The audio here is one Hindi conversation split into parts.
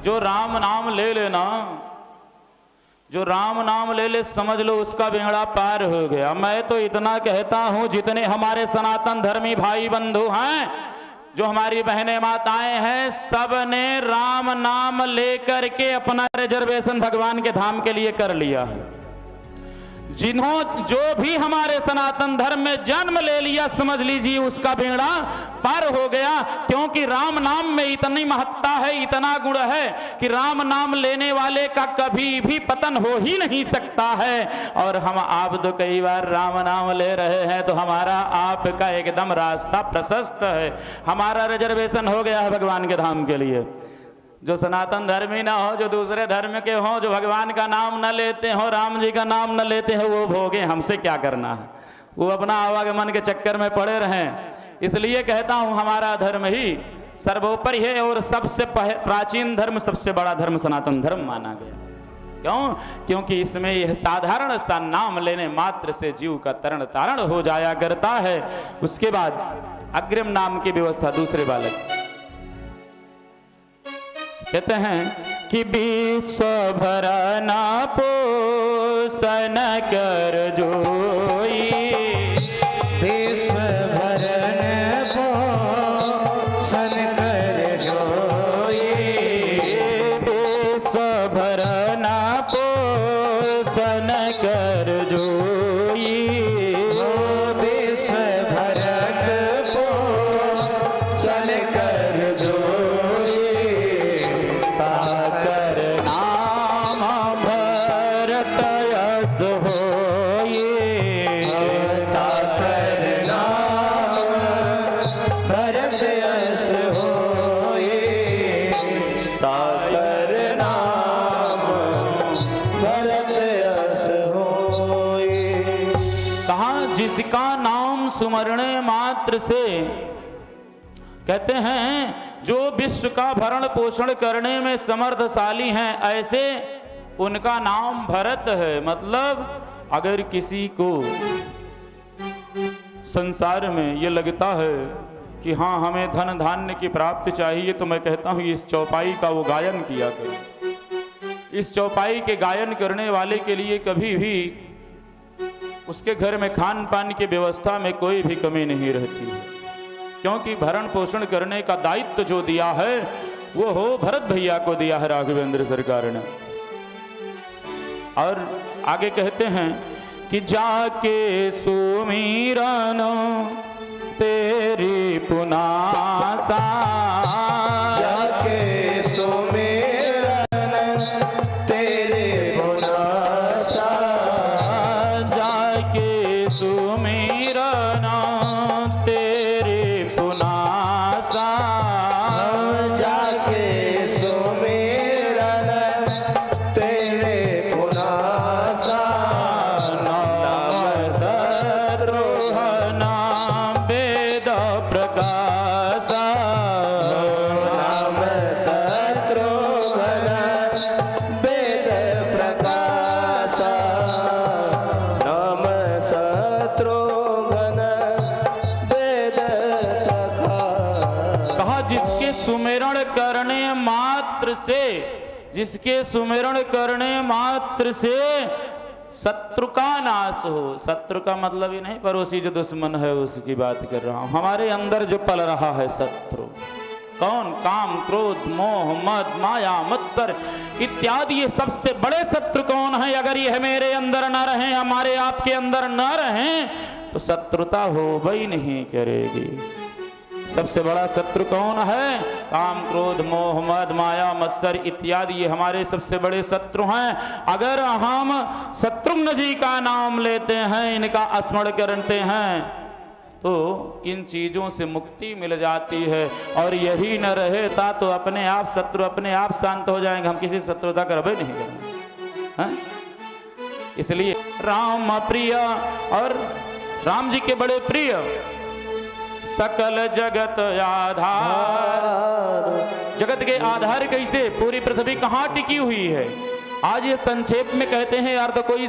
जो राम नाम ले लेना, जो राम नाम ले ले, समझ लो उसका बेड़ा पार हो गया। मैं तो इतना कहता हूं, जितने हमारे सनातन धर्मी भाई बंधु हैं, जो हमारी बहनें माताएं हैं, सब ने राम नाम लेकर के अपना रिजर्वेशन भगवान के धाम के लिए कर लिया है। जो भी हमारे सनातन धर्म में जन्म ले लिया, समझ लीजिए उसका बेड़ा पार हो गया। क्योंकि राम नाम में इतनी महत्ता है, इतना गुण है कि राम नाम लेने वाले का कभी भी पतन हो ही नहीं सकता है। और हम आप तो कई बार राम नाम ले रहे हैं, तो हमारा आपका एकदम रास्ता प्रशस्त है, हमारा रिजर्वेशन हो गया है भगवान के धाम के लिए। जो सनातन धर्मी ना हो, जो दूसरे धर्म के हों, जो भगवान का नाम न लेते हो, राम जी का नाम न लेते हैं, वो भोगे, हमसे क्या करना है, वो अपना आवागमन के चक्कर में पड़े रहें। इसलिए कहता हूं हमारा धर्म ही सर्वोपरि है, और सबसे प्राचीन धर्म, सबसे बड़ा धर्म सनातन धर्म माना गया। क्यों? क्योंकि इसमें यह साधारण सा नाम लेने मात्र से जीव का तरण तारण हो जाया करता है। उसके बाद अग्रिम नाम की व्यवस्था दूसरे बालक कहते हैं कि विश्व भरना पोषण कर जोई, विश्व भरन पोषण कर जोई, विश्व भरना पोषण कर जोई, विश्व भरन पोषण कर जोई, ताकर नाम भरत यश होई, ताकर नाम भरत यश होई, ताकर नाम भरत यश होई। कहा जिसका नाम सुमरने मात्र से, कहते हैं जो विश्व का भरण पोषण करने में समर्थशाली हैं, ऐसे उनका नाम भरत है। मतलब अगर किसी को संसार में ये लगता है कि हाँ हमें धन धान्य की प्राप्ति चाहिए, तो मैं कहता हूँ इस चौपाई का वो गायन किया करें। इस चौपाई के गायन करने वाले के लिए कभी भी उसके घर में खान पान की व्यवस्था में कोई भी कमी नहीं रहती है। क्योंकि भरण पोषण करने का दायित्व जो दिया है, वो हो भरत भैया को दिया है राघवेंद्र सरकार ने। और आगे कहते हैं कि जाके सुमिरन तेरी पुनासा, जाके सुमिरन तेरे पुनासा, जाके सुमिरन तेरे पुनासा, जाके सुमिरन तेरे पुनासा, नाम शत्रुघ्न वेद प्रकाशा, नाम शत्रुघ्न वेद प्रकाशा, नाम शत्रुघ्न वेद प्रकाशा। कहा जिसके सुमिरण करने मात्र से, जिसके सुमिरण करने मात्र से शत्रु का नाश हो। शत्रु का मतलब ही नहीं पड़ोसी जो दुश्मन है उसकी बात कर रहा हूं। हमारे अंदर जो पल रहा है शत्रु, कौन? काम, क्रोध, मोह, मद, माया, मत्सर इत्यादि, ये सबसे बड़े शत्रु कौन है? अगर ये मेरे अंदर न रहे, हमारे आपके अंदर न रहे, तो शत्रुता हो ही नहीं करेगी। सबसे बड़ा शत्रु कौन है? काम, क्रोध, मोह, मद, माया, मत्सर इत्यादि, ये हमारे सबसे बड़े शत्रु हैं। अगर हम शत्रुघ्न जी का नाम लेते हैं, इनका स्मरण करते हैं, तो इन चीजों से मुक्ति मिल जाती है। और यही न रहता तो अपने आप शत्रु अपने आप शांत हो जाएंगे, हम किसी शत्रुता करबे नहीं करेंगे। इसलिए राम प्रिय, और राम जी के बड़े प्रिय, सकल जगत आधार। जगत के आधार कैसे? पूरी पृथ्वी कहाँ टिकी हुई है? आज ये संक्षेप में कहते हैं यार, तो कोई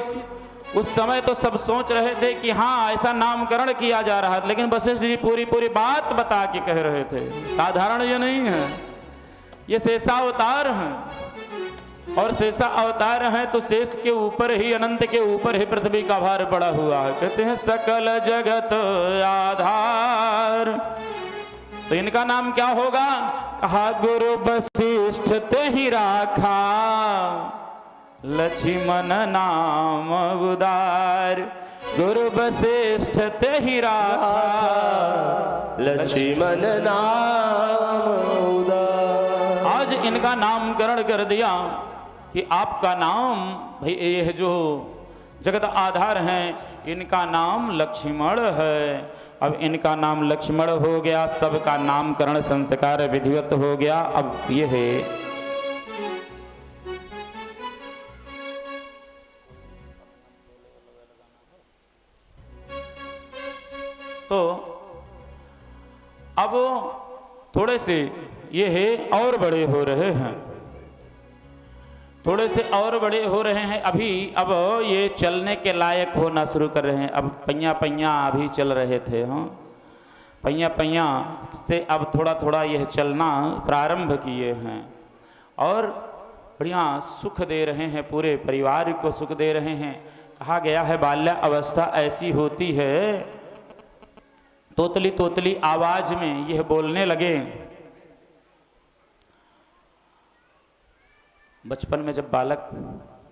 उस समय तो सब सोच रहे थे कि हाँ ऐसा नामकरण किया जा रहा है, लेकिन वशिष्ठ जी पूरी बात बता के कह रहे थे। साधारण ये नहीं है, ये शेषावतार हैं, और शेषा अवतार हैं तो शेष के ऊपर ही, अनंत के ऊपर ही पृथ्वी का भार पड़ा हुआ है। कहते हैं सकल जगत आधार। तो इनका नाम क्या होगा? कहा गुरु वशिष्ठ ते ही राखा, लक्ष्मण नाम उदार। गुरु वशिष्ठ ते ही राखा, लक्ष्मण नाम उदार। आज इनका नामकरण कर दिया कि आपका नाम भाई, ये जो जगत आधार हैं इनका नाम लक्ष्मण है। अब इनका नाम लक्ष्मण हो गया, सबका नामकरण संस्कार विधिवत हो गया। अब ये है तो अब थोड़े से ये है और बड़े हो रहे हैं, थोड़े से और बड़े हो रहे हैं अभी। अब ये चलने के लायक होना शुरू कर रहे हैं। अब पैया पैया अभी चल रहे थे, हाँ, पैया पैया से अब थोड़ा थोड़ा यह चलना प्रारंभ किए हैं और बढ़िया सुख दे रहे हैं, पूरे परिवार को सुख दे रहे हैं। कहा गया है बाल्य अवस्था ऐसी होती है, तोतली तोतली आवाज में यह बोलने लगे। बचपन में जब बालक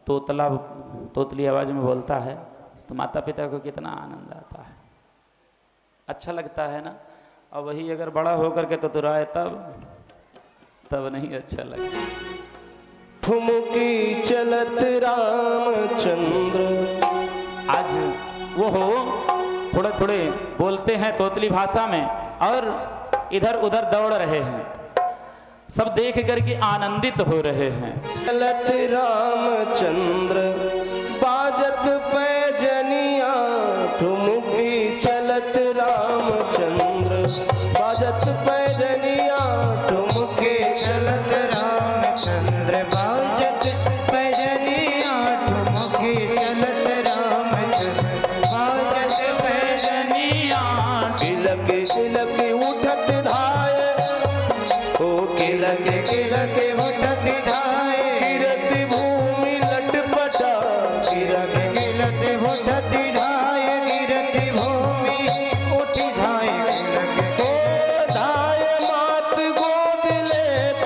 तोतली आवाज में बोलता है तो माता पिता को कितना आनंद आता है, अच्छा लगता है ना। और वही अगर बड़ा होकर के तुतुराए तब नहीं अच्छा लगता। ठुमकी चलत रामचंद्र। आज वो हो थोड़े थोड़े बोलते हैं तोतली भाषा में और इधर उधर दौड़ रहे हैं, सब देख करके आनंदित हो रहे हैं। चलत रामचंद्र बाजत पैजनिया, ठुमकी चलत रामचंद्र बाजत पैजनिया, ठुमकी चलत रामचंद्र बाजत पैजनिया, ठुमकी चलत रामचंद्र बाजत पैजनिया। किलक किलक उठत धाय, ओ किलक किलक उठत धाय, गिरती भूमि लटपटा, गिरत गिरत उठत धाय, गिरत भूमि उठी धाय। ओ धाय मात गोद लेत,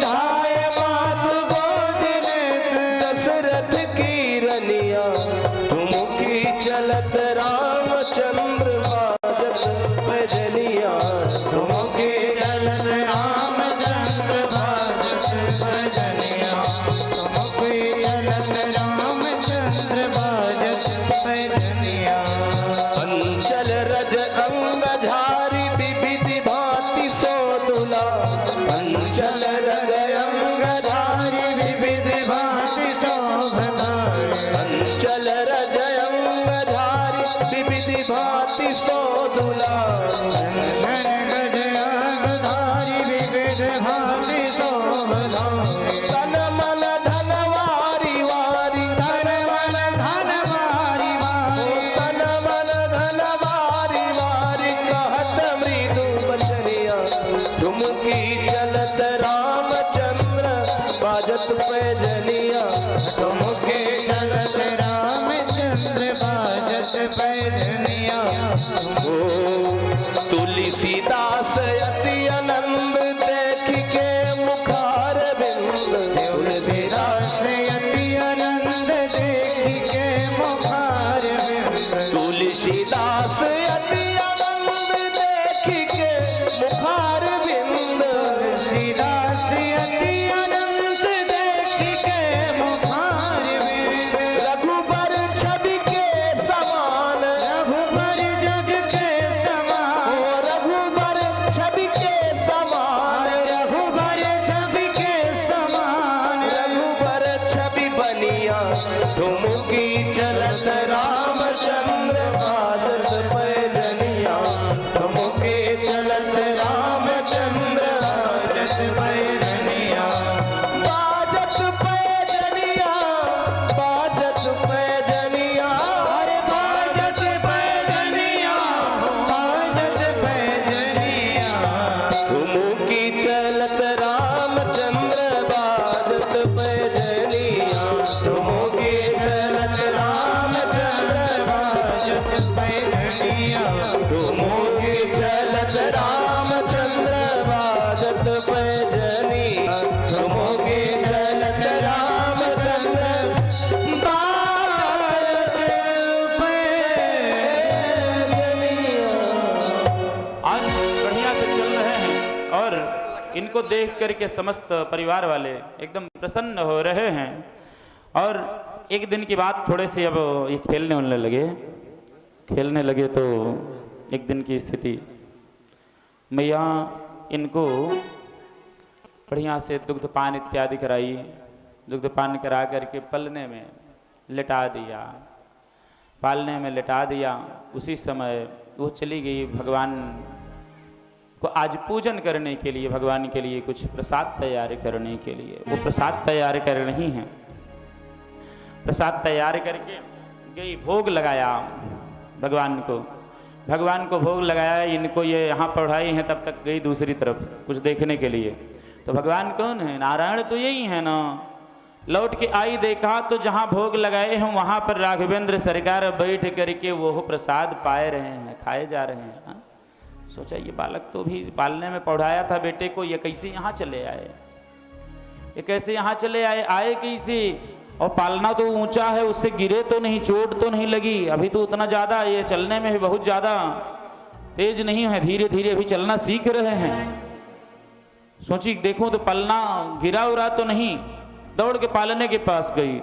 धाय मात गोद लेत, दशरथ की रनिया, ठुमकी चलत रामचंद्र बाजत पैजनिया, ठुमकी चलत रामचंद्र बाजत पैजनिया, ठुमकी चलत रामचंद्र बाजत पैजनिया। अंचल रज अंग झारी विविधि भांति सोदुला, अंचल रज अंग झारी विविध भांति शोभनाय, अंचल रज अंग झारी विविधि भांति सोदुला, धन गजधारी विविध भांति शोभनाय। तन मन धनवारी वारी, तन मन धन वारी वारी, तन मन धनवारी वारी, कहत मृदु बचनिया, ठुमकी चलत रामचंद्र बाजत पैजनिया, ठुमके चलत रामचंद्र बाजत पैजनिया। ओ तुलसीदास अति आनंद देख के मुखार बिंद, तुलसीदास तुलसीदास अति आनंद देख के मुखार बिंद, तुलसीदास अति आनंद देख के मुखार बिंद, तुलसीदास अति आनंद देख के मुखार बिंद। रघुबर छवि के समान, रघुबर जग के समान, ओ रघुबर छवि के समान, रघुबर छवि के समान। रघुबर छवि बनिया, ठुमकी चलत रामचंद्र बाजत पैजनिया, ठुमकी चलत रामचंद्र बाजत पैजनिया, बाजत पैजनिया, बाजत पैजनिया, अरे बाजत पैजनिया, बाजत पैजनिया। ठुमकी चलत इनको देख करके समस्त परिवार वाले एकदम प्रसन्न हो रहे हैं। और एक दिन की बात, थोड़े से अब ये खेलने लगे तो एक दिन की स्थिति, मैया इनको बढ़िया से दुग्धपान इत्यादि कराई। दुग्धपान करा करके पलने में लिटा दिया, पालने में लिटा दिया। उसी समय वो चली गई भगवान को आज पूजन करने के लिए, भगवान के लिए कुछ प्रसाद तैयार करने के लिए। वो प्रसाद तैयार कर रही हैं। प्रसाद तैयार करके गई, भोग लगाया भगवान को भोग लगाया। इनको ये यहाँ पढ़ाई हैं, तब तक गई दूसरी तरफ कुछ देखने के लिए। तो भगवान कौन है? नारायण तो यही है ना। लौट के आई, देखा तो जहाँ भोग लगाए हैं वहाँ पर राघवेंद्र सरकार बैठ करके वो प्रसाद पाए रहे हैं, खाए जा रहे हैं। हाँ? सोचा ये बालक तो भी पालने में पढ़ाया था बेटे को, ये कैसे यहाँ चले आए? ये कैसे यहाँ चले आए? आए कैसे? और पालना तो ऊंचा है, उससे गिरे तो नहीं, चोट तो नहीं लगी? अभी तो उतना ज़्यादा ये चलने में बहुत ज़्यादा तेज नहीं है, धीरे धीरे अभी चलना सीख रहे हैं। सोची देखूं तो पलना गिरा उरा तो नहीं। दौड़ के पालने के पास गई।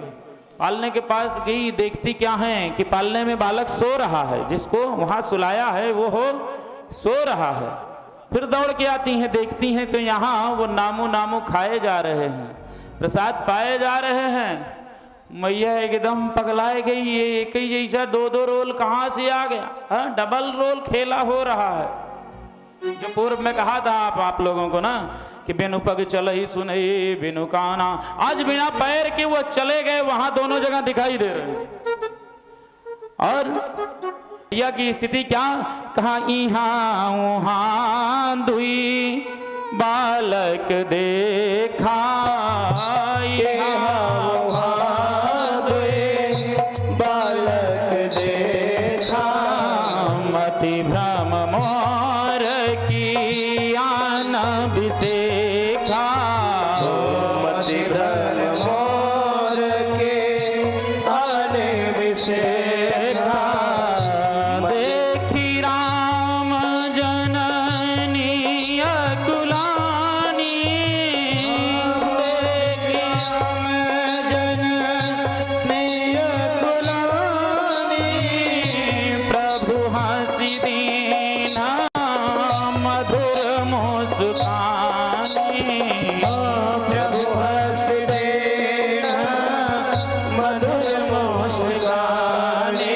पालने के पास गई, देखती क्या है कि पालने में बालक सो रहा है, जिसको वहां सुलाया है वो सो रहा है। फिर दौड़ के आती हैं, देखती हैं तो यहाँ वो नामू खाए जा रहे हैं, प्रसाद पाए जा रहे हैं। मैया एकदम पगलाए गई, ये एक ही जैसा दो रोल कहाँ से आ गया? हाँ, डबल रोल खेला हो रहा है। जो पूर्व में कहा था आप लोगों को ना कि बिनु पग चल ही सुन बिनु काना, आज बिना पैर के वो चले गए, वहां दोनों जगह दिखाई दे रहे हैं। और मैया की स्थिति क्या? कहा इहाँ उहाँ दुई बालक देखा, बालक देखा, मति भ्रम मोर की आन बिसेखा, मति भ्रम मोर के आने बिसेखा, देखी राम जननी अकुलानी, देखी राम जननी अकुलानी, प्रभु हंसी दीना मधुर मुस्कानी, प्रभु हंस देना मधुर मुस्कानी,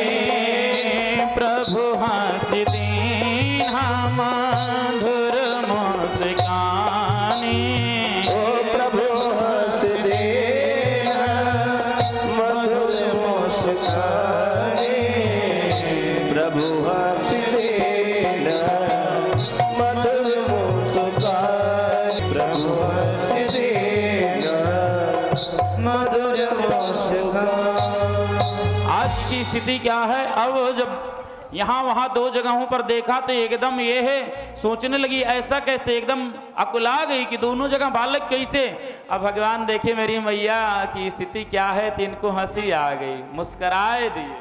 प्रभु हंसी दीना मधुर मुस्कानी। ओ प्रभु हंस देना मधुर मुस्कानी, प्रभु हंस देना मधुर मुस्कानी, प्रभु हंस देना मधुर मुस्कानी। आज की स्थिति क्या है? अब जब यहाँ वहाँ दो जगहों पर देखा तो एकदम ये है, सोचने लगी ऐसा कैसे, एकदम अकुला गई कि दोनों जगह बालक कैसे। अब भगवान देखे मेरी मैया की स्थिति क्या है, तो इनको हंसी आ गई, मुस्कराए दिए।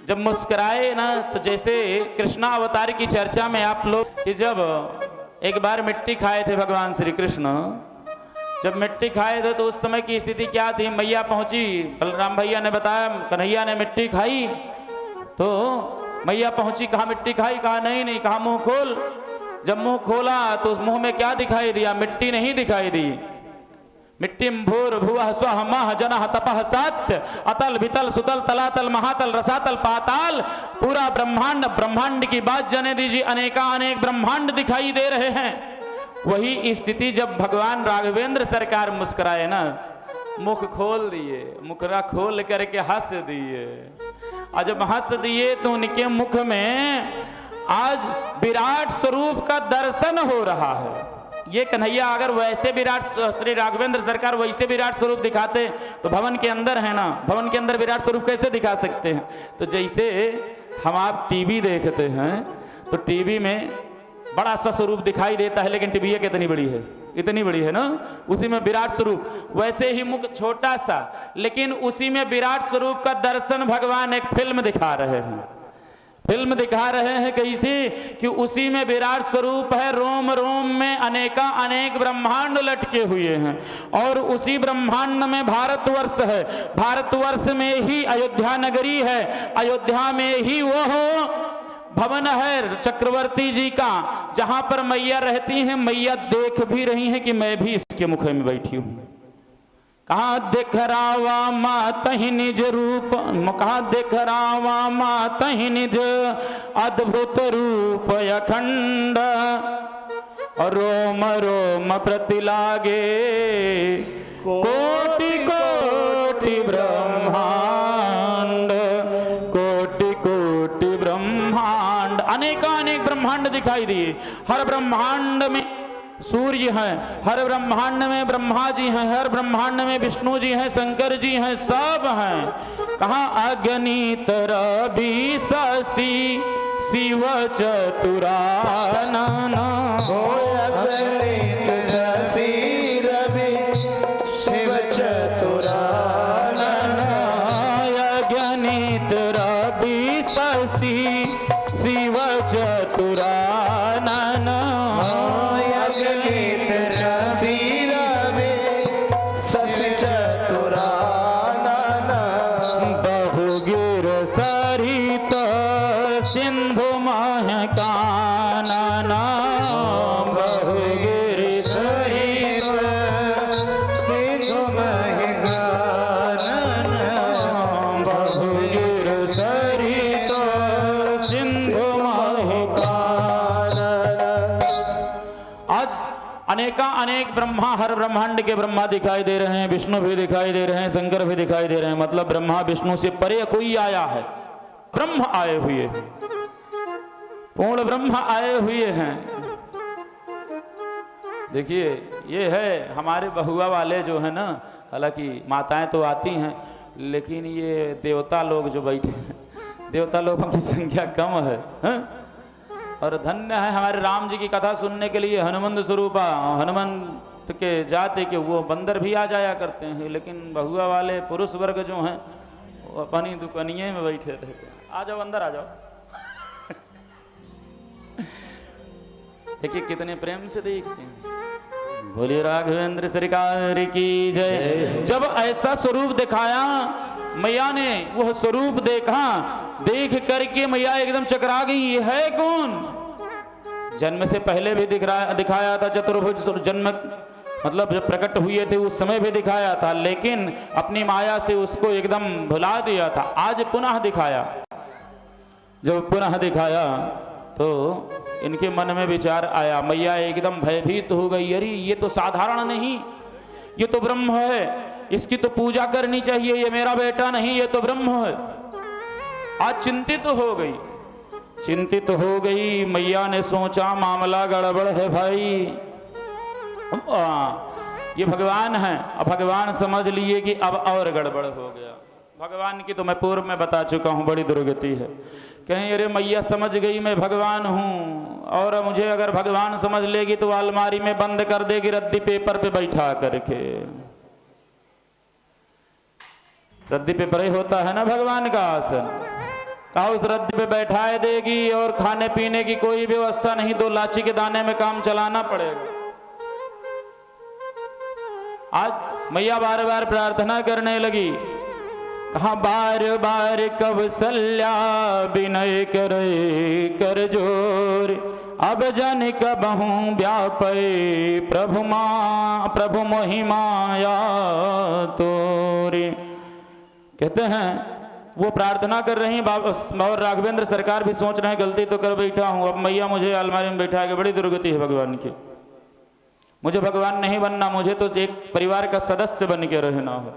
जब मुस्कराए ना, तो जैसे कृष्णा अवतार की चर्चा में आप लोग कि जब एक बार मिट्टी खाए थे भगवान श्री कृष्ण, जब मिट्टी खाए थे तो उस समय की स्थिति क्या थी? मैया पहुंची, बलराम भैया ने बताया कन्हैया ने मिट्टी खाई, तो मैया पहुंची, कहा मिट्टी खाई? कहा नहीं, कहा मुंह खोल। जब मुंह खोला तो उस मुंह में क्या दिखाई दिया? मिट्टी नहीं दिखाई दी। मिट्टी भूर भुवः स्वः मः जनः तपः सत्य अतल वितल सुतल तलातल महातल रसातल पाताल, पूरा ब्रह्मांड की बात जाने दीजिए, अनेक ब्रह्मांड दिखाई दे रहे हैं। वही स्थिति जब भगवान राघवेंद्र सरकार मुस्कुराए ना, मुख खोल दिए, मुखरा खोल करके हंस दिए। और जब हंस दिए तो उनके मुख में आज विराट स्वरूप का दर्शन हो रहा है। ये कन्हैया अगर वैसे विराट, श्री राघवेंद्र सरकार वैसे विराट स्वरूप दिखाते तो भवन के अंदर है ना, भवन के अंदर विराट स्वरूप कैसे दिखा सकते हैं? तो जैसे हम आप टीवी देखते हैं तो टीवी में बड़ा सा स्वरूप दिखाई देता है, लेकिन टीवी कितनी बड़ी है, इतनी बड़ी है ना, उसी में विराट स्वरूप। वैसे ही मुख छोटा सा, लेकिन उसी में विराट स्वरूप का दर्शन भगवान एक फिल्म दिखा रहे हैं। फिल्म दिखा रहे हैं कैसी कि उसी में विराट स्वरूप है, रोम रोम में अनेका अनेक ब्रह्मांड लटके हुए हैं और उसी ब्रह्मांड में भारतवर्ष है, भारतवर्ष में ही अयोध्या नगरी है, अयोध्या में ही वो भवन है चक्रवर्ती जी का, जहां पर मैया रहती हैं। मैया देख भी रही हैं कि मैं भी इसके मुख में बैठी हूं। कहा देख रावा मातहि निज रूप, कहा देख रावा मातहि निज अद्भुत रूप अखंड, रोम रोम प्रति लागे कोटि कोटि ब्रह्मांड, कोटि कोटि ब्रह्मांड। अनेकानेक ब्रह्मांड दिखाई दिए। हर ब्रह्मांड में सूर्य हैं, हर ब्रह्मांड में ब्रह्मा जी हैं, हर ब्रह्मांड में विष्णु जी हैं, शंकर जी हैं, सब हैं। कहा अगणित रवि शशि शिव चतुरानन, अगणित शशि रवि शिव चतुरानन, अगणित रवि शशि शिव चतुरानन, अगणित रवि शशि चतुरानन, बहुगिर सरित सिंधु महकानन, बहुगिर सरित सिंधु महकानन, बहुगिर सरित सिंधु महकानन। आज अनेका अनेक ब्रह्मा, हर ब्रह्मांड के ब्रह्मा दिखाई दे रहे हैं, विष्णु भी दिखाई दे रहे हैं, शंकर भी दिखाई दे रहे हैं। मतलब ब्रह्मा विष्णु से परे कोई आया है, ब्रह्म आए हुए हैं, पूर्ण ब्रह्म आए हुए हैं। देखिए ये है हमारे बहुआ वाले जो है ना, हालांकि माताएं तो आती हैं, लेकिन ये देवता लोग जो बैठे हैं, देवता लोगों की संख्या कम है, हाँ? और धन्य है हमारे राम जी की कथा सुनने के लिए हनुमंत स्वरूपा, हनुमंत के जाते कि वो बंदर भी आ जाया करते हैं, लेकिन बहुआ वाले पुरुष वर्ग जो हैं वो अपनी दुकनिये में बैठे रहते हैं। आ जाओ अंदर आ जाओ। देखिए कितने प्रेम से देखते हैं। बोलिए राघवेंद्र सरकार की जय। जब ऐसा स्वरूप दिखाया मैया ने, वह स्वरूप देखा, देख करके मैया एकदम चकरा गई। ये है कौन? जन्म से पहले भी दिखाया था चतुर्भुज, जन्म मतलब जब प्रकट हुए थे उस समय भी दिखाया था, लेकिन अपनी माया से उसको एकदम भुला दिया था। आज पुनः दिखाया। जब पुनः दिखाया तो इनके मन में विचार आया, मैया एकदम भयभीत हो गई। अरे ये तो साधारण नहीं, ये तो ब्रह्म है, इसकी तो पूजा करनी चाहिए, ये मेरा बेटा नहीं, ये तो ब्रह्म है। आज चिंतित हो गई, चिंतित हो गई। मैया ने सोचा मामला गड़बड़ है भाई, ये भगवान है। अब भगवान समझ लिए कि अब और गड़बड़ हो गया। भगवान की तो मैं पूर्व में बता चुका हूँ, बड़ी दुर्गति है। कहीं अरे मैया समझ गई मैं भगवान हूँ, और मुझे अगर भगवान समझ लेगी तो अलमारी में बंद कर देगी, रद्दी पेपर पे बैठा करके। रद्दी पेपर ही होता है ना भगवान का आसन, कहा उस रद्दी पे बैठाए देगी और खाने पीने की कोई व्यवस्था नहीं, 2 लाची के दाने में काम चलाना पड़ेगा। आज मैया बार बार प्रार्थना करने लगी। कहा बार बार कौसल्या विनय करे कर जोर, अब जन कबहू व्यापे प्रभु महिमाया तोरे। कहते हैं वो प्रार्थना कर रही और राघवेंद्र सरकार भी सोच रहे हैं गलती तो कर बैठा हूं, अब मैया मुझे अलमारी में बैठा के, बड़ी दुर्गति है भगवान की। मुझे भगवान नहीं बनना, मुझे तो एक परिवार का सदस्य बन के रहना है।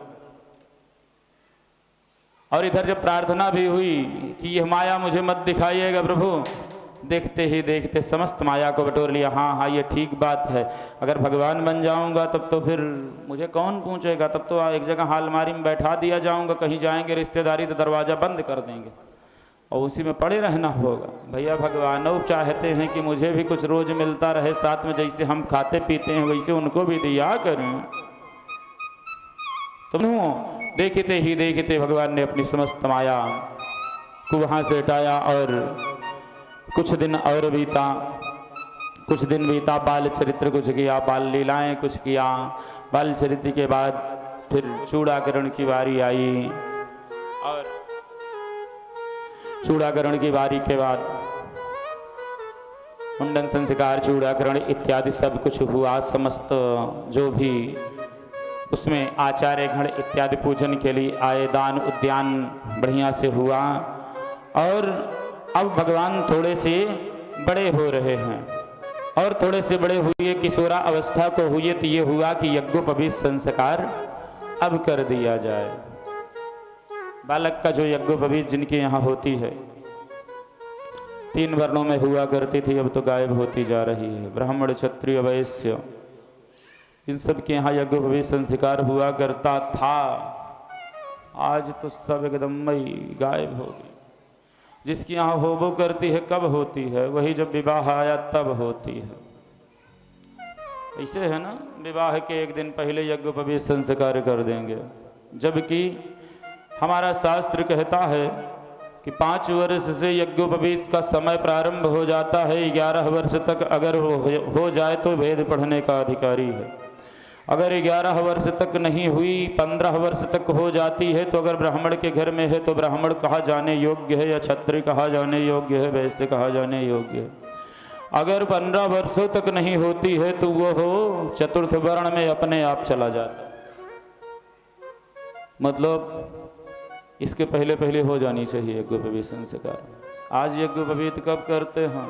और इधर जब प्रार्थना भी हुई कि यह माया मुझे मत दिखाइएगा प्रभु, देखते ही देखते समस्त माया को बटोर लिया। हाँ हाँ ये ठीक बात है, अगर भगवान बन जाऊंगा तब तो फिर मुझे कौन पूछेगा, तब तो एक जगह अलमारी में बैठा दिया जाऊंगा, कहीं जाएंगे रिश्तेदारी तो दरवाज़ा बंद कर देंगे और उसी में पड़े रहना होगा। भैया भगवान अब चाहते हैं कि मुझे भी कुछ रोज मिलता रहे साथ में, जैसे हम खाते पीते हैं वैसे उनको भी दिया करें। तो देखते ही देखते भगवान ने अपनी समस्त माया को वहाँ से हटाया और कुछ दिन और बीता, कुछ दिन बीता, बाल चरित्र कुछ किया, बाल लीलाएं कुछ किया। बाल चरित्र के बाद फिर चूड़ाकरण की बारी आई और चूड़ाकरण की बारी के बाद मुंडन संस्कार, चूड़ाकरण इत्यादि सब कुछ हुआ। समस्त जो भी उसमें आचार्य गण इत्यादि पूजन के लिए आए, दान उद्यान बढ़िया से हुआ। और अब भगवान थोड़े से बड़े हो रहे हैं और थोड़े से बड़े हुए, किशोरा अवस्था को हुए तो ये हुआ कि यज्ञोपवीत संस्कार अब कर दिया जाए। बालक का जो यज्ञोपवीत जिनके यहाँ होती है 3 वर्णों में हुआ करती थी, अब तो गायब होती जा रही है। ब्राह्मण, क्षत्रिय, वैश्य, इन सब के यहाँ यज्ञोपवीत संस्कार हुआ करता था। आज तो सब एकदम ही गायब हो गई। जिसकी यहाँ होबो करती है कब होती है? वही जब विवाह आया तब होती है। ऐसे है ना, विवाह के 1 दिन पहले यज्ञोपवीत संस्कार कर देंगे, जबकि हमारा शास्त्र कहता है कि 5 वर्ष से यज्ञोपवीत का समय प्रारंभ हो जाता है। 11 वर्ष तक अगर हो जाए तो वेद पढ़ने का अधिकारी है। अगर 11 वर्ष तक नहीं हुई, 15 वर्ष तक हो जाती है तो अगर ब्राह्मण के घर में है तो ब्राह्मण कहा जाने योग्य है, या क्षत्रिय कहा जाने योग्य है, वैश्य कहा जाने योग्य है। अगर 15 वर्षों तक नहीं होती है तो वो हो चतुर्थ वर्ण में अपने आप चला जाता। मतलब इसके पहले पहले हो जानी चाहिए यज्ञोपवीत संस्कार। आज यज्ञोपवीत कब करते हैं?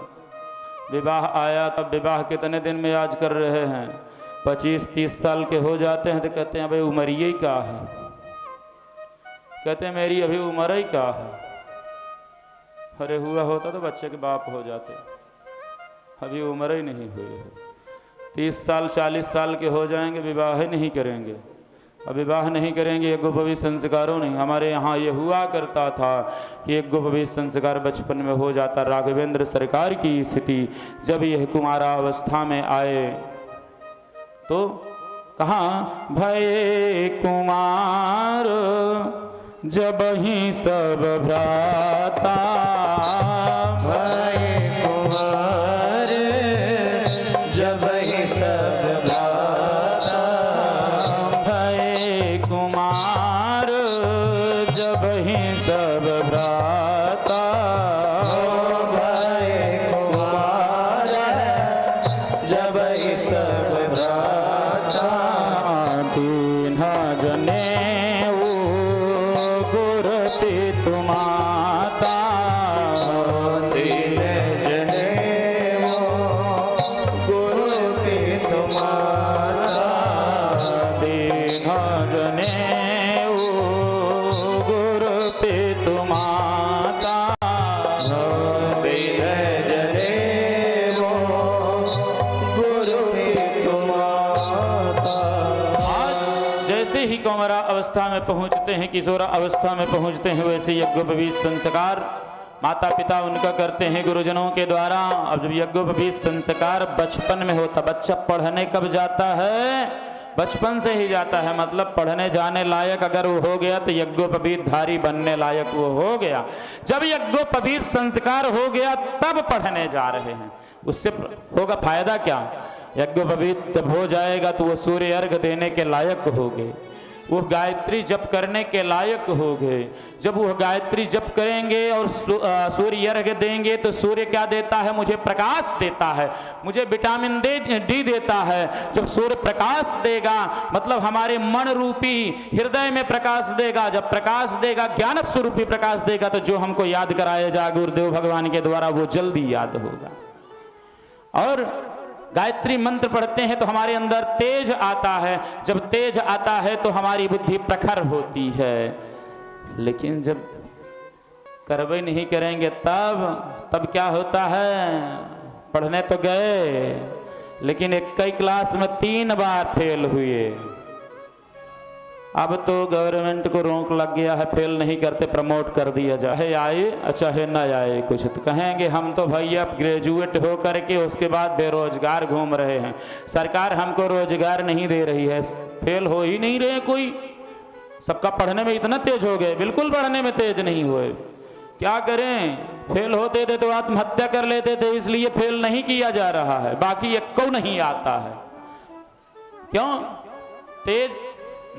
विवाह आया तब। विवाह कितने दिन में आज कर रहे हैं? 25-30 साल के हो जाते हैं तो कहते हैं भाई उम्र ही क्या है, कहते हैं मेरी अभी उम्र ही क्या है। अरे हुआ होता तो बच्चे के बाप हो जाते, अभी उम्र ही नहीं हुई है। 30 साल 40 साल के हो जाएंगे, विवाह ही नहीं करेंगे। अब विवाह नहीं करेंगे, यज्ञोपवीत संस्कारों नहीं। हमारे यहाँ ये हुआ करता था कि यज्ञोपवीत संस्कार बचपन में हो जाता। राघवेंद्र सरकार की स्थिति जब यह कुमारा अवस्था में आए तो कहाँ भये कुमार जब ही सब भ्राता, भये कुमार जब ही सब भ्राता, भये कुमार जब ही सब भ्राता, भये कुमार जब ही सब भ्राता, दीन्हा जनेऊ गुरपित माता, दीन जनेऊ गुरपित माता, दीन्हा जनेऊ गुरपित माता, दीन जनेऊ गुरपित माता। आज जैसे ही कौमारा अवस्था में पहुंचते हैं, किशोरा अवस्था में पहुंचते हैं, वैसे यज्ञोपवीत संस्कार माता पिता उनका करते हैं गुरुजनों के द्वारा। अब जब यज्ञोपवीत संस्कार बचपन में होता, बच्चा पढ़ने कब जाता है? बचपन से ही जाता है। मतलब पढ़ने जाने लायक अगर वो हो गया तो यज्ञोपवीत धारी बनने लायक वो हो गया। जब यज्ञोपवीत संस्कार हो गया तब पढ़ने जा रहे हैं। उससे होगा फायदा क्या? यज्ञोपवीत जब हो जाएगा तो वो सूर्य अर्घ देने के लायक हो गए, वो गायत्री जप करने के लायक हो गए। जब वो गायत्री जप करेंगे और सूर्य अर्घ देंगे तो सूर्य क्या देता है? मुझे प्रकाश देता है, मुझे विटामिन डी देता है। जब सूर्य प्रकाश देगा मतलब हमारे मन रूपी हृदय में प्रकाश देगा। जब प्रकाश देगा, ज्ञान स्वरूपी प्रकाश देगा, तो जो हमको याद कराया जाए गुरुदेव भगवान के द्वारा वो जल्दी याद होगा। और गायत्री मंत्र पढ़ते हैं तो हमारे अंदर तेज आता है। जब तेज आता है तो हमारी बुद्धि प्रखर होती है। लेकिन जब करवे नहीं करेंगे तब क्या होता है? पढ़ने तो गए लेकिन 21 क्लास में 3 बार फेल हुए। अब तो गवर्नमेंट को रोक लग गया है, फेल नहीं करते प्रमोट कर दिया जाए, आए चाहे न आए कुछ तो कहेंगे हम तो भैया ग्रेजुएट हो करके उसके बाद बेरोजगार घूम रहे हैं, सरकार हमको रोजगार नहीं दे रही है। फेल हो ही नहीं रहे कोई, सबका पढ़ने में इतना तेज हो गए, बिल्कुल पढ़ने में तेज नहीं हुए। क्या करें, फेल होते थे तो आत्महत्या कर लेते थे, इसलिए फेल नहीं किया जा रहा है, बाकी एक को नहीं आता है। क्यों? तेज,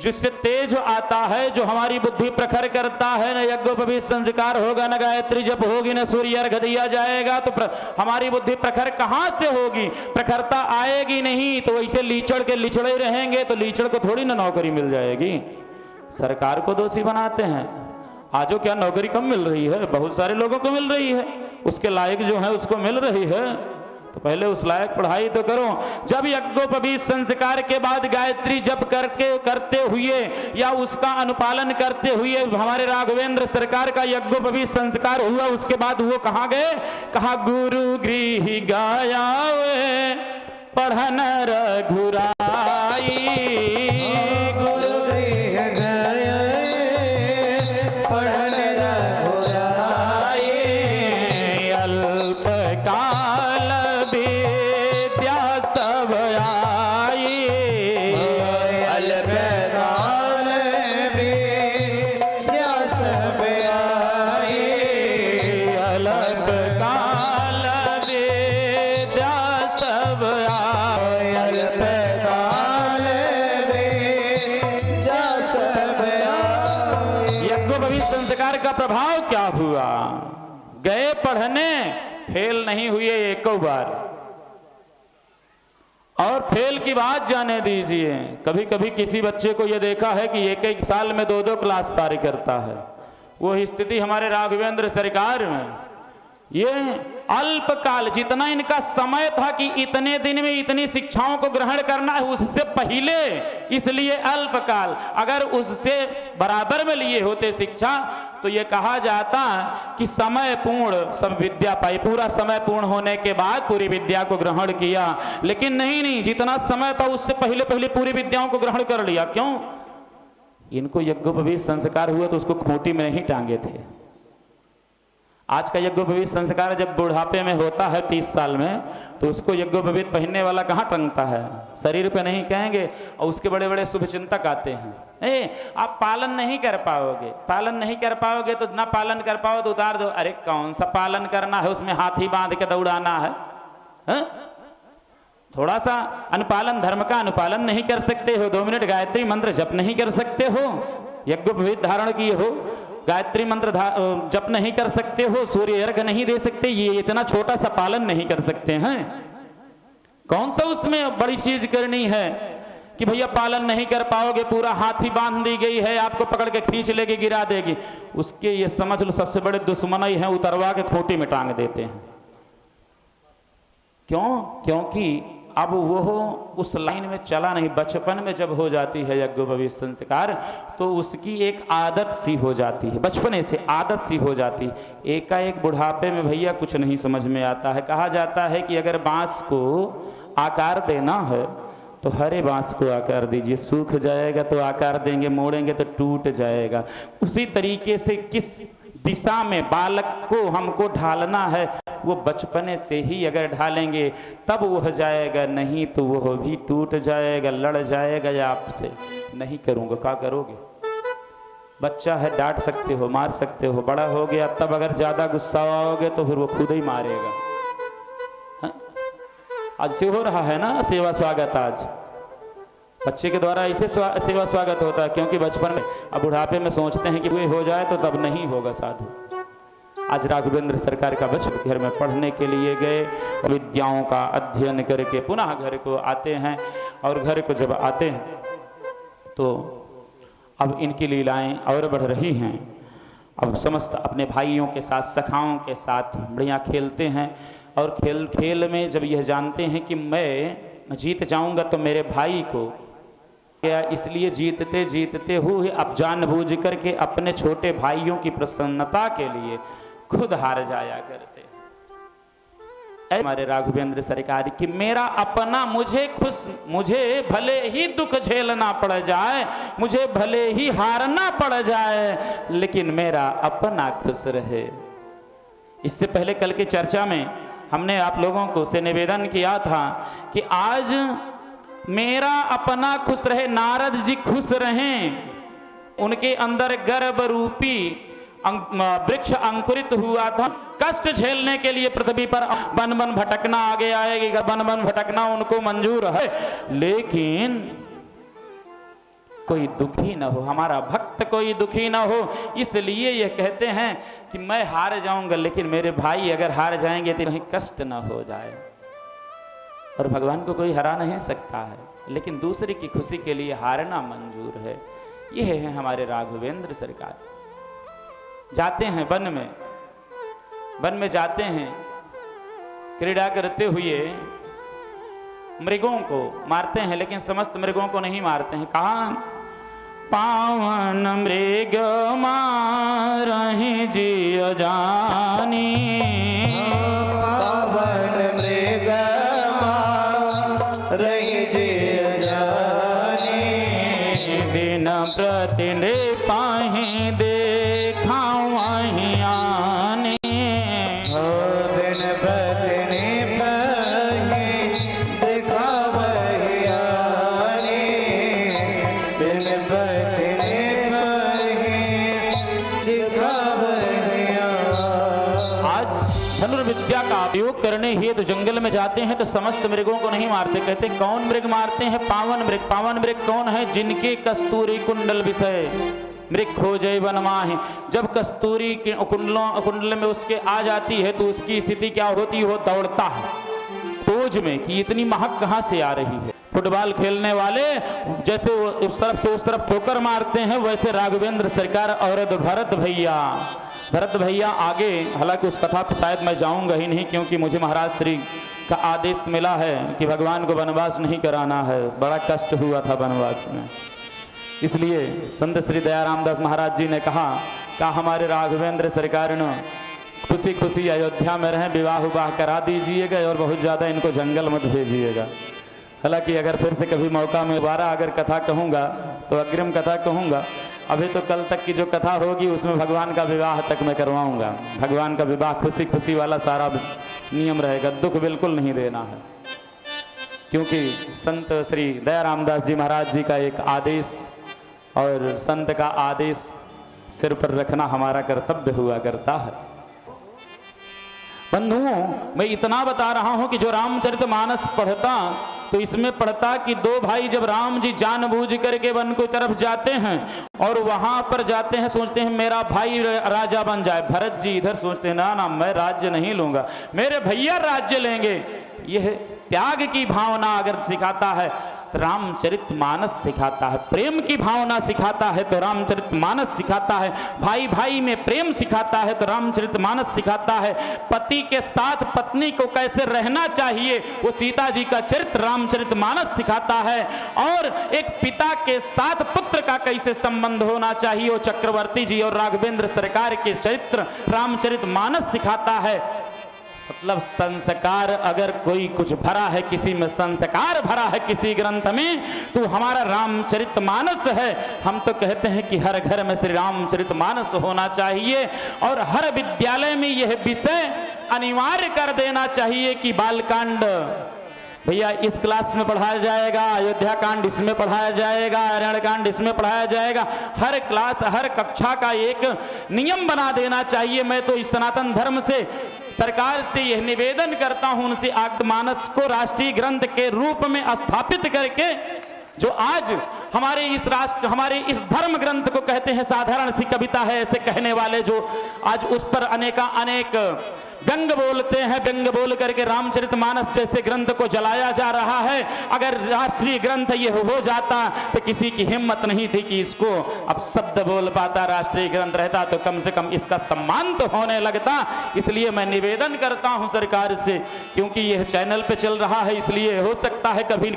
जिससे तेज आता है, जो हमारी बुद्धि प्रखर करता है, न यज्ञोपवीत संस्कार होगा, न गायत्री जप होगी, न सूर्य अर्घ दिया जाएगा, तो हमारी बुद्धि प्रखर कहां से होगी? प्रखरता आएगी नहीं तो ऐसे लीचड़ के लिचड़े रहेंगे तो लीचड़ को थोड़ी ना नौकरी मिल जाएगी। सरकार को दोषी बनाते हैं। आजो क्या नौकरी कम मिल रही है? बहुत सारे लोगों को मिल रही है, उसके लायक जो है उसको मिल रही है, तो पहले उस लायक पढ़ाई तो करो। जब यज्ञोपवीत संस्कार के बाद गायत्री जप करते हुए या उसका अनुपालन करते हुए हमारे राघवेंद्र सरकार का यज्ञोपवीत संस्कार हुआ, उसके बाद वो कहाँ गए? कहा गुरु गृह गाया पढ़न रघुराई, गुरु गृह गए पढ़न रघुराई, अल्प काल विद्या सब आई, अल्प काल विद्या सब आई, अल्प काल विद्या सब आई। अल्प काल विद्या सब आई। यज्ञोपवीत संस्कार का प्रभाव क्या हुआ? गए पढ़ने, फेल नहीं हुए एको बार। और फेल की बात जाने दीजिए, कभी कभी किसी बच्चे को यह देखा है कि एक एक साल में 2-2 क्लास पार करता है। वो स्थिति हमारे राघवेंद्र सरकार में, ये अल्पकाल, जितना इनका समय था कि इतने दिन में इतनी शिक्षाओं को ग्रहण करना है, उससे पहले इसलिए अल्पकाल। अगर उससे बराबर में लिए होते शिक्षा तो ये कहा जाता कि समय पूर्ण सब विद्या पाई, पूरा समय पूर्ण होने के बाद पूरी विद्या को ग्रहण किया। लेकिन नहीं, जितना समय था उससे पहले पहले पूरी विद्याओं को ग्रहण कर लिया। क्यों? इनको यज्ञोपवीत संस्कार हुआ तो उसको खूंटी में नहीं टांगे थे। आज का यज्ञोपवीत संस्कार जब बुढ़ापे में होता है 30 साल में, तो उसको यज्ञोपवीत पहनने वाला कहाँ टंगता है? शरीर पे नहीं कहेंगे। और उसके बड़े बड़े शुभचिंतक आते हैं, आप पालन नहीं कर पाओगे, पालन नहीं कर पाओगे तो ना पालन कर पाओ तो उतार दो। अरे कौन सा पालन करना है? उसमें हाथी बांध के दौड़ाना है? थोड़ा सा अनुपालन, धर्म का अनुपालन नहीं कर सकते हो? 2 मिनट गायत्री मंत्र जप नहीं कर सकते हो? यज्ञोपवीत धारण किए हो, गायत्री मंत्र जप नहीं कर सकते हो, सूर्य अर्घ नहीं दे सकते, ये इतना छोटा सा पालन नहीं कर सकते हैं? कौन सा उसमें बड़ी चीज करनी है कि भैया पालन नहीं कर पाओगे, पूरा हाथी बांध दी गई है, आपको पकड़ के खींच लेगी, गिरा देगी। उसके ये समझ लो सबसे बड़े दुश्मन ही हैं, उतरवा के खूंटी में टांग देते हैं। क्यों? क्योंकि अब वो उस लाइन में चला नहीं। बचपन में जब हो जाती है यज्ञोपवीत संस्कार तो उसकी एक आदत सी हो जाती है, बचपने से आदत सी हो जाती है। एकाएक बुढ़ापे में भैया कुछ नहीं समझ में आता है। कहा जाता है कि अगर बांस को आकार देना है तो हरे बांस को आकार दीजिए, सूख जाएगा तो आकार देंगे, मोड़ेंगे तो टूट जाएगा। उसी तरीके से किस दिशा में बालक को हमको ढालना है, वो बचपने से ही अगर ढालेंगे तब वो हो जाएगा, नहीं तो वो भी टूट जाएगा, लड़ जाएगा या आपसे। नहीं करूँगा, क्या करोगे? बच्चा है, डांट सकते हो, मार सकते हो। बड़ा हो गया तब अगर ज़्यादा गुस्सा आओगे तो फिर वो खुद ही मारेगा। आज से हो रहा है ना सेवा स्वागत, आज बच्चे के द्वारा ऐसे सेवा स्वागत होता है, क्योंकि बचपन में, अब बुढ़ापे में सोचते हैं कि वो हो जाए तो तब नहीं होगा साधु। आज राघवेंद्र सरकार का बच्चे घर में पढ़ने के लिए गए, विद्याओं का अध्ययन करके पुनः घर को आते हैं। और घर को जब आते हैं तो अब इनकी लीलाएं और बढ़ रही हैं। अब समस्त अपने भाइयों के साथ, सखाओं के साथ बढ़िया खेलते हैं। और खेल में जब यह जानते हैं कि मैं जीत जाऊंगा तो मेरे भाई को क्या, इसलिए जीतते जीतते हुए अब जानबूझ करके अपने छोटे भाइयों की प्रसन्नता के लिए खुद हार जाया करते। हमारे राघवेंद्र सरकार की मेरा अपना मुझे भले ही दुख झेलना पड़ जाए, मुझे भले ही हारना पड़ जाए, लेकिन मेरा अपना खुश रहे। इससे पहले कल की चर्चा में हमने आप लोगों को से निवेदन किया था कि आज मेरा अपना खुश रहे, नारद जी खुश रहें, उनके अंदर गर्भ रूपी वृक्ष अंकुरित हुआ था। कष्ट झेलने के लिए पृथ्वी पर बन बन भटकना आगे आएगा, बन बन भटकना उनको मंजूर है, लेकिन कोई दुखी ना हो, हमारा भक्त कोई दुखी ना हो। इसलिए यह कहते हैं कि मैं हार जाऊंगा लेकिन मेरे भाई अगर हार जाएंगे तो कहीं कष्ट ना हो जाए। और भगवान को कोई हरा नहीं सकता है, लेकिन दूसरे की खुशी के लिए हारना मंजूर है। यह है हमारे राघवेंद्र सरकार। जाते हैं वन में जाते हैं, क्रीड़ा करते हुए मृगों को मारते हैं, लेकिन समस्त मृगों को नहीं मारते हैं। कहा पावन मृग मारहि जिय जानी, पावन मृग मारहि जिय जानी, दिन प्रति नृपाहि देखाऊं आनी, दिन प्रति नृपाहि देखावहि आनी, दिन प्रति नृपाहि देखावहि आनी। आज धनुर्विद्या का उपयोग करने हेतु जंगल में जाते हैं तो समस्त मृगों को नहीं मारते। कहते कौन मृग मारते हैं? पावन मृग। पावन मृग कौन है? जिनके कस्तूरी कुंडल विषय मृग खोजे वन माहि। जब कस्तूरी के कुंडल में उसके आ जाती है तो उसकी स्थिति क्या होती है? वो दौड़ता है खोज में कि इतनी महक कहां से आ रही है। फुटबॉल खेलने वाले जैसे उस तरफ से उस तरफ ठोकर मारते हैं, वैसे राघवेंद्र सरकार और भरत भैया आगे, हालांकि उस कथा पे शायद मैं जाऊंगा ही नहीं, क्योंकि मुझे महाराज श्री का आदेश मिला है कि भगवान को वनवास नहीं कराना है। बड़ा कष्ट हुआ था वनवास में, इसलिए संत श्री दयाराम दास महाराज जी ने कहा हमारे राघवेंद्र सरकार ने खुशी खुशी अयोध्या में रहें, विवाह करा दीजिएगा और बहुत ज़्यादा इनको जंगल मत भेजिएगा। हालांकि अगर फिर से कभी मौका में दोबारा अगर कथा कहूँगा तो अग्रिम कथा कहूँगा। अभी तो कल तक की जो कथा होगी उसमें भगवान का विवाह तक मैं करवाऊँगा। भगवान का विवाह खुशी खुशी वाला सारा नियम रहेगा, दुख बिल्कुल नहीं देना है, क्योंकि संत श्री दयाराम दास जी महाराज जी का एक आदेश और संत का आदेश सिर पर रखना हमारा कर्तव्य हुआ करता है। बंधुओं, मैं इतना बता रहा हूं कि जो रामचरितमानस पढ़ता तो इसमें पढ़ता कि दो भाई जब राम जी जानबूझ करके वन की तरफ जाते हैं और वहां पर जाते हैं, सोचते हैं मेरा भाई राजा बन जाए। भरत जी इधर सोचते हैं ना मैं राज्य नहीं लूंगा, मेरे भैया राज्य लेंगे। यह त्याग की भावना अगर सिखाता है तो रामचरितमानस सिखाता है, प्रेम की भावना सिखाता है तो रामचरितमानस सिखाता है, भाई भाई में प्रेम सिखाता है तो रामचरितमानस सिखाता है, पति के साथ पत्नी को कैसे रहना चाहिए वो सीता जी का चरित्र रामचरितमानस सिखाता है, और एक पिता के साथ पुत्र का कैसे संबंध होना चाहिए वो चक्रवर्ती जी और राघवेंद्र सरकार के चरित्र रामचरितमानस सिखाता है। मतलब संस्कार अगर कोई कुछ भरा है, किसी में संस्कार भरा है किसी ग्रंथ में, तो हमारा रामचरितमानस है। हम तो कहते हैं कि हर घर में श्री रामचरितमानस होना चाहिए और हर विद्यालय में यह विषय अनिवार्य कर देना चाहिए कि बालकांड भैया इस क्लास में पढ़ाया जाएगा, अयोध्या कांड इसमें पढ़ाया जाएगा, अरण्य कांड इसमें पढ़ाया जाएगा। हर क्लास हर कक्षा का एक नियम बना देना चाहिए। मैं तो इस सनातन धर्म से सरकार से यह निवेदन करता हूं, उनसे आगमानस को राष्ट्रीय ग्रंथ के रूप में स्थापित करके जो आज हमारे इस धर्म ग्रंथ को कहते हैं साधारण सी कविता है, ऐसे कहने वाले जो आज उस पर अनेक व्यंग बोलते हैं, व्यंग बोल करके रामचरितमानस जैसे ग्रंथ को जलाया जा रहा है। अगर राष्ट्रीय ग्रंथ ये हो जाता तो किसी की हिम्मत नहीं थी कि इसको अब शब्द बोल पाता, राष्ट्रीय ग्रंथ रहता तो कम से कम इसका सम्मान तो होने लगता। इसलिए मैं निवेदन करता हूं सरकार से, क्योंकि यह चैनल पे चल रहा है, इसलिए हो सकता है कभी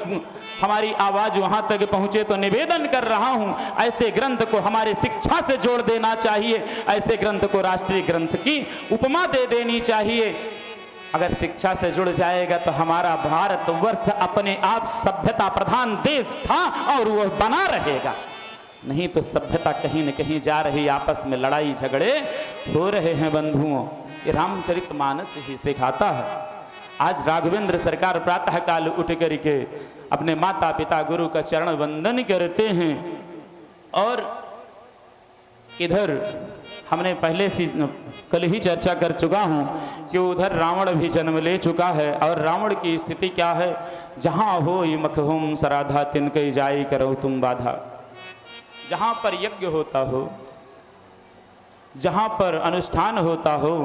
हमारी आवाज वहां तक पहुंचे, तो निवेदन कर रहा हूं ऐसे ग्रंथ को हमारे शिक्षा से जोड़ देना चाहिए, ऐसे ग्रंथ को राष्ट्रीय ग्रंथ की उपमा दे देनी चाहिए। अगर शिक्षा से जुड़ जाएगा तो हमारा भारतवर्ष अपने आप सभ्यता प्रधान देश था और वह बना रहेगा, नहीं तो सभ्यता कहीं न कहीं जा रही, आपस में लड़ाई झगड़े हो रहे हैं। बंधुओं, ये रामचरितमानस ही सिखाता है। आज राघवेंद्र सरकार प्रातः काल उठ करके अपने माता पिता गुरु का चरण वंदन करते हैं और इधर हमने पहले से कल ही चर्चा कर चुका हूँ कि उधर रावण भी जन्म ले चुका है और रावण की स्थिति क्या है, जहाँ हो ये मखहुम सराधा तिनके जाई करो तुम बाधा। जहाँ पर यज्ञ होता हो, जहाँ पर अनुष्ठान होता हो,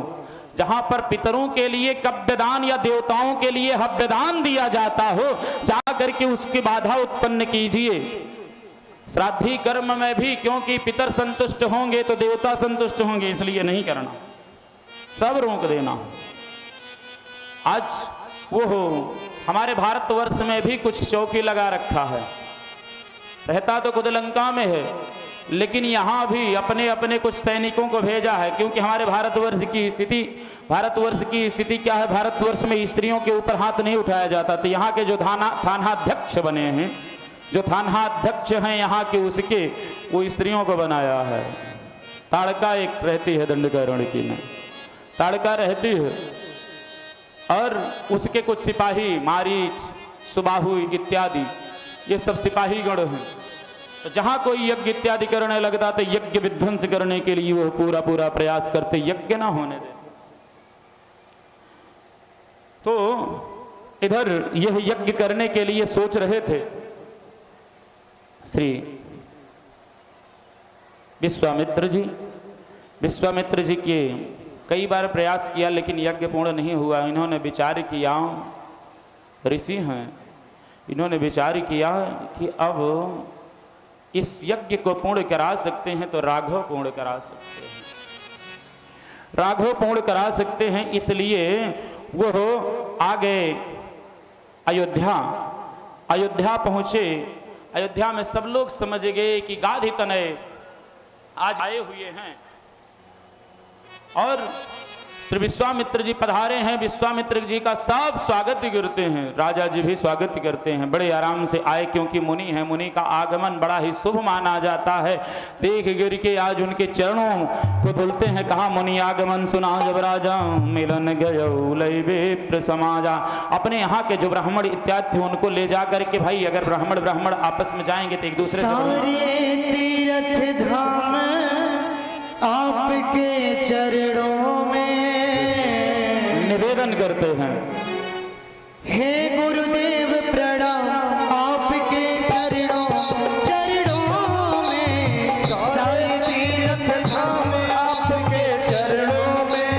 जहाँ पर पितरों के लिए कव्यदान या देवताओं के लिए हव्यदान दिया जाता हो, जा करके उसकी बाधा उत्पन्न कीजिए। श्राद्धि कर्म में भी, क्योंकि पितर संतुष्ट होंगे तो देवता संतुष्ट होंगे, इसलिए नहीं करना, सब रोक देना। आज वो हो हमारे भारतवर्ष में भी कुछ चौकी लगा रखा है, रहता तो खुद लंका में है, लेकिन यहाँ भी अपने अपने कुछ सैनिकों को भेजा है, क्योंकि हमारे भारतवर्ष की स्थिति क्या है, भारतवर्ष में स्त्रियों के ऊपर हाथ नहीं उठाया जाता। तो यहाँ के जो थानाध्यक्ष बने हैं, जो थानाध्यक्ष हैं यहाँ के, उसके वो स्त्रियों को बनाया है। ताड़का एक रहती है दंडकारण्य की में, ताड़का रहती है, और उसके कुछ सिपाही मारीच, सुबाहु इत्यादि, ये सब सिपाही गण हैं। तो जहाँ कोई यज्ञ इत्यादि करने लगता तो यज्ञ विध्वंस करने के लिए वो पूरा पूरा प्रयास करते, यज्ञ ना होने देते। तो इधर यह यज्ञ करने के लिए सोच रहे थे श्री विश्वामित्र जी। विश्वामित्र जी के कई बार प्रयास किया लेकिन यज्ञ पूर्ण नहीं हुआ। इन्होंने विचार किया, ऋषि हैं, इन्होंने विचार किया कि अब इस यज्ञ को पूर्ण करा सकते हैं तो राघव पूर्ण करा सकते हैं, राघव पूर्ण करा सकते हैं। इसलिए वो आगे अयोध्या पहुंचे। अयोध्या में सब लोग समझ गए कि गाधी तनय आज आए हुए हैं और श्री विश्वामित्र जी पधारे हैं। विश्वामित्र जी का सब स्वागत करते हैं, राजा जी भी स्वागत करते हैं, बड़े आराम से आए, क्योंकि मुनि है, मुनि का आगमन बड़ा ही शुभ माना जाता है। देख गिर के आज उनके चरणों को धुलते हैं। कहा मुनि आगमन सुना जब राजा, मिलन गयो लय विप्र समाजा। अपने यहाँ के जो ब्राह्मण इत्यादि थे उनको ले जा करके, भाई अगर ब्राह्मण आपस में जाएंगे तो एक दूसरे सारे तीर्थ धाम आपके चरणों में निवेदन करते हैं। हे गुरुदेव प्रणाम आपके चरणों में, सारे तीर्थ धाम आपके चरणों में।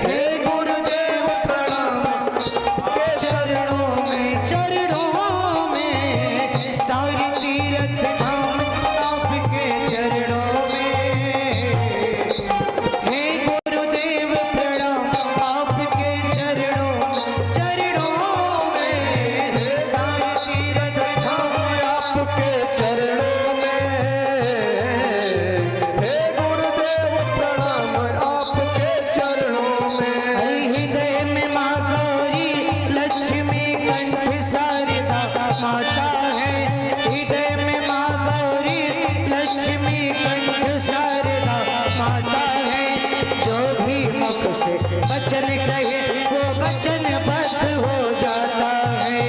हे गुरुदेव प्रणाम आपके चरणों में, सारे तीर्थ धाम आपके चरणों में। हे गुरुदेव प्रणाम आपके चरणों में, सारे तीर्थ धाम आपके चरणों में। हे गुरुदेव प्रणाम आपके चरणों में। हृदय में माँ गौरी लक्ष्मी कंठ शारदा माता है, हृदय में माँ गौरी लक्ष्मी कंठ शारदा माता है। जो भी मुख से वचन कहे वो वचन बद्ध हो जाता है,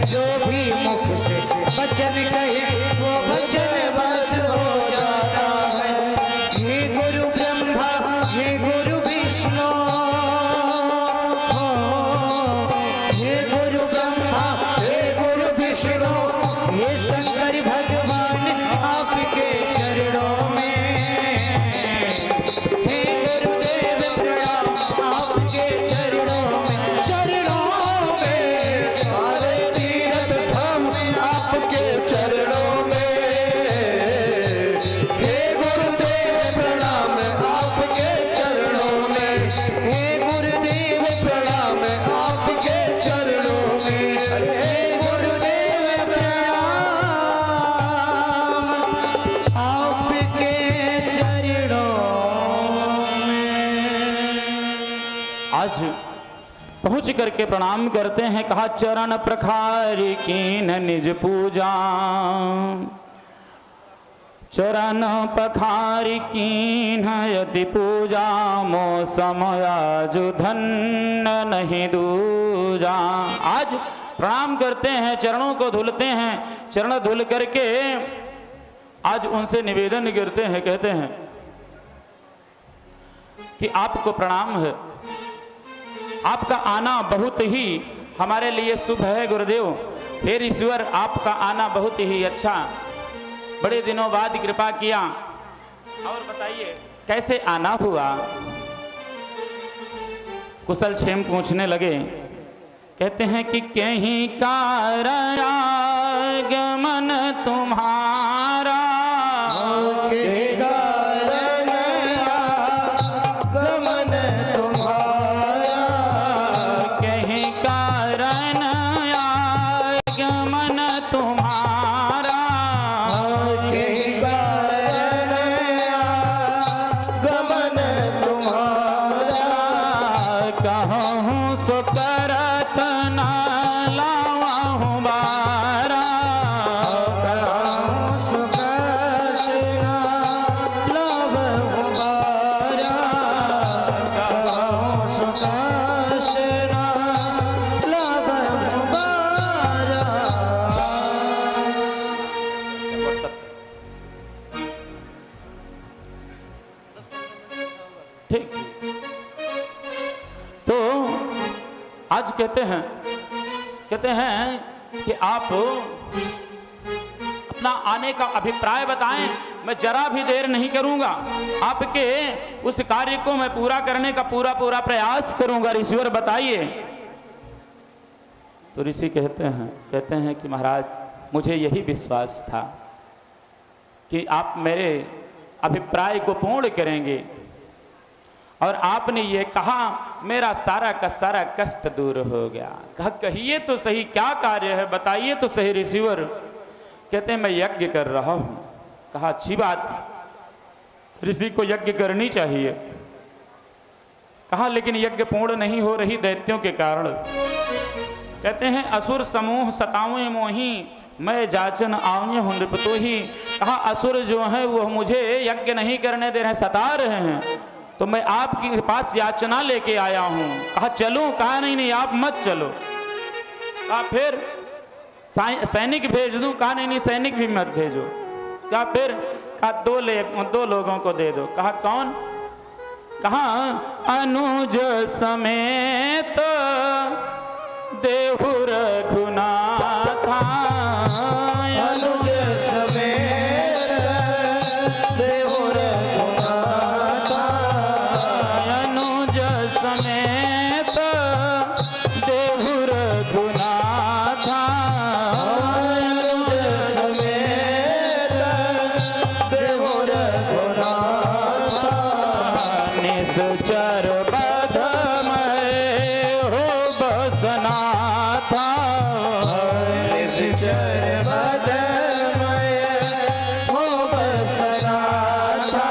जो भी मुख से वचन कहे वो वचन बद्ध हो जाता है। हे गुरु ब्रह्मा हे गुरु विष्णु, हे गुरु ब्रह्मा हे गुरु विष्णु, हे शंकर भगवान आपके चरणों में। हे गुरुदेव प्रणाम आपके चरणों में, सारे तीर्थ धाम आपके चरणों में। हे गुरुदेव प्रणाम आपके चरणों में। हे गुरुदेव प्रणाम आपके चरणों में। हे गुरुदेव प्रणाम आपके चरणों में। आज पहुंच करके प्रणाम करते हैं। कहा चरण प्रखारी कीन निज पूजा, चरण पखारी कीन यति पूजा, मौसम आज धन्य नहीं दूजा। आज प्रणाम करते हैं, चरणों को धुलते हैं। चरण धुल करके आज उनसे निवेदन गिरते हैं, कहते हैं कि आपको प्रणाम है, आपका आना बहुत ही हमारे लिए शुभ है गुरुदेव। फिर ईश्वर आपका आना बहुत ही अच्छा, बड़े दिनों बाद कृपा किया। और बताइए कैसे आना हुआ? कुशल क्षेम पूछने लगे। कहते हैं कि कहीं कारण आगमन तुम्हारा, के कारण आगमन तुम्हारा, कहीं कारण आगमन तुम्हारा, के कारण आगमन तुम्हारा, कहूँ सो करत न लावाहूँ बारा, कहूँ सुकस ना लब गुबारा, कहूँ सुकस ना लब गुबारा। ठीक। तो आज कहते हैं कि आप अपना आने का अभिप्राय बताएं, मैं जरा भी देर नहीं करूंगा, आपके उस कार्य को मैं पूरा करने का पूरा प्रयास करूंगा, ईश्वर बताइए। तो ऋषि कहते हैं कि महाराज मुझे यही विश्वास था कि आप मेरे अभिप्राय को पूर्ण करेंगे, और आपने ये कहा मेरा सारा का सारा कष्ट दूर हो गया। कहा कहिए तो सही क्या कार्य है, बताइए तो सही ऋषिवर। कहते हैं मैं यज्ञ कर रहा हूं। कहा अच्छी बात, ऋषि को यज्ञ करनी चाहिए। कहा लेकिन यज्ञ पूर्ण नहीं हो रही दैत्यों के कारण। कहते हैं असुर समूह सतावें मोही, मैं जाचन आव्य हूं नृपतो ही। कहा असुर जो है वो मुझे यज्ञ नहीं करने दे रहे, सता रहे हैं, तो मैं आपके पास याचना लेके आया हूं। कहा चलूं? कहा नहीं आप मत चलो। कहा फिर सैनिक भेज दूं? कहा नहीं सैनिक भी मत भेजो। कहा फिर? कहा दो लोगों को दे दो। कहा कौन? कहा अनुज समेत देहु रघुनाथा, अनुज समेत देहु रघुनाथा, अनुज समेत देहु रघुनाथा, अनुज समेत देहु रघुनाथा, निश्चर बध मैं हो बसनाथा, निश्चर बध मैं हो बसनाथा,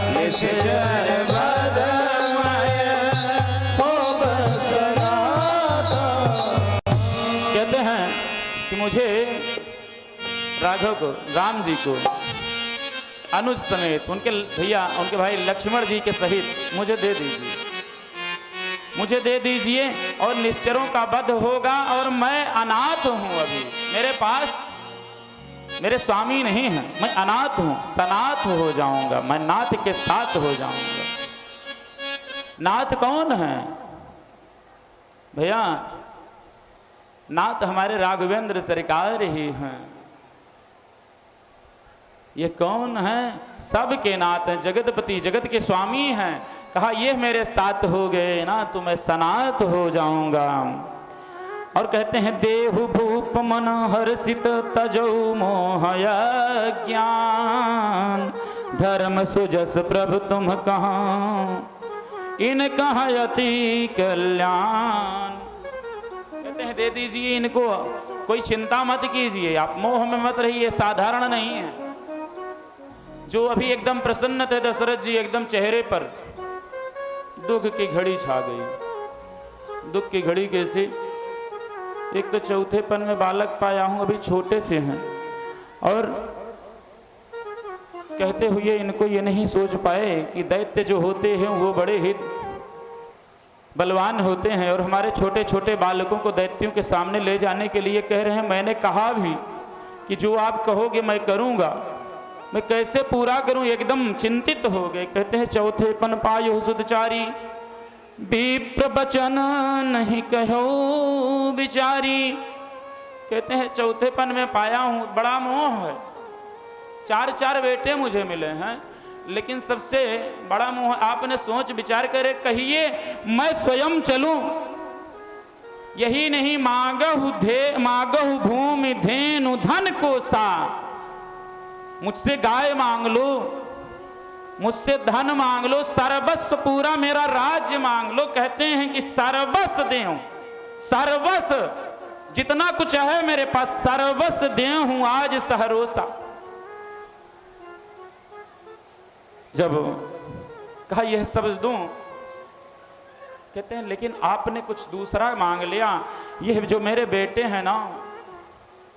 निश्चर बध मैं हो बसनाथा। कहते हैं कि मुझे राघव को, राम जी को अनुज समेत उनके भैया, उनके भाई लक्ष्मण जी के सहित मुझे दे दीजिए, मुझे दे दीजिए। और निश्चरों का वध होगा और मैं अनाथ हूं, अभी मेरे पास मेरे स्वामी नहीं है, मैं अनाथ हूं, सनाथ हो जाऊंगा, मैं नाथ के साथ हो जाऊंगा। नाथ कौन है भैया? नाथ हमारे राघवेंद्र सरकार ही हैं। ये कौन है? सबके नाथ हैं, जगतपति जगत के स्वामी हैं। कहा ये मेरे साथ हो गए ना तो मैं सनाथ हो जाऊंगा। और कहते हैं देहु भूप मन हर्षित तजौ मोहय ज्ञान, धर्म सुजस प्रभु तुम कहाँ इन कहयति कल्याण। कहते हैं दे दीजिए इनको, कोई चिंता मत कीजिए, आप मोह में मत रहिए, साधारण नहीं है। जो अभी एकदम प्रसन्न थे दशरथ जी, एकदम चेहरे पर दुख की घड़ी छा गई। दुख की घड़ी कैसे? एक तो चौथेपन में बालक पाया हूं, अभी छोटे से हैं, और कहते हुए इनको ये नहीं सोच पाए कि दैत्य जो होते हैं वो बड़े ही बलवान होते हैं, और हमारे छोटे छोटे बालकों को दैत्यों के सामने ले जाने के लिए कह रहे हैं। मैंने कहा भी कि जो आप कहोगे मैं करूंगा, मैं कैसे पूरा करूं, एकदम चिंतित हो गए। कहते हैं चौथे पन पायो सुदचारी, विप्र बचन नहीं कहो बिचारी। कहते हैं चौथे पन में पाया हूं, बड़ा मोह है। 4 बेटे मुझे मिले हैं, लेकिन सबसे बड़ा मोह, आपने सोच विचार करे, कहिए मैं स्वयं चलूं, यही नहीं मांगहु भूमि धेनु धन को सा, मुझसे गाय मांग लो, मुझसे धन मांग लो, सर्वस्व पूरा मेरा राज्य मांग लो। कहते हैं कि सर्वस्व देऊं, सर्वस्व जितना कुछ है मेरे पास सर्वस्व देऊं आज सहरोसा। जब कहा यह सब दूं, कहते हैं लेकिन आपने कुछ दूसरा मांग लिया, ये जो मेरे बेटे हैं ना,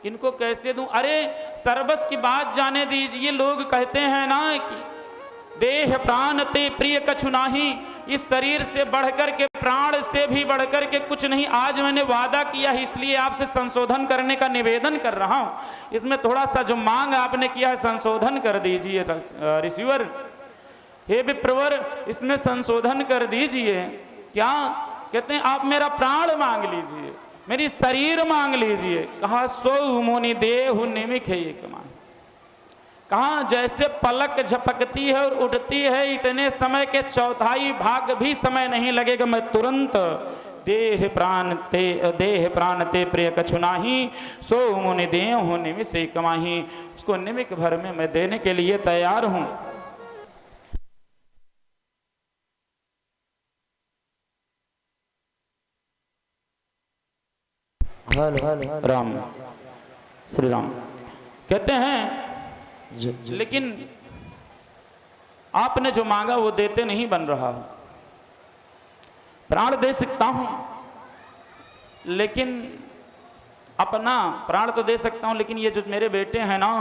इनको कैसे दूं? अरे सर्वस्व की बात जाने दीजिए, लोग कहते हैं ना कि देह प्राण ते प्रिय कछु नाही, इस शरीर से बढ़कर के, प्राण से भी बढ़कर के कुछ नहीं। आज मैंने वादा किया है, इसलिए आपसे संशोधन करने का निवेदन कर रहा हूं। इसमें थोड़ा सा जो मांग आपने किया है संशोधन कर दीजिए ऋषिवर, हे विप्रवर, इसमें संशोधन कर दीजिए। क्या? कहते हैं आप मेरा प्राण मांग लीजिए, मेरी शरीर मांग लीजिए। कहा सो मुनि देहु निमिख है एक मांग। कहा जैसे पलक झपकती है और उठती है, इतने समय के 1/4 भाग भी समय नहीं लगेगा, मैं तुरंत देह प्राण ते प्रिय कछु नाही, सो मुनि देहु निमिष एक माही। उसको निमिक भर में मैं देने के लिए तैयार हूं। राम श्री राम। कहते हैं लेकिन आपने जो मांगा वो देते नहीं बन रहा। प्राण दे सकता हूं, लेकिन अपना प्राण तो दे सकता हूं, लेकिन ये जो मेरे बेटे हैं ना,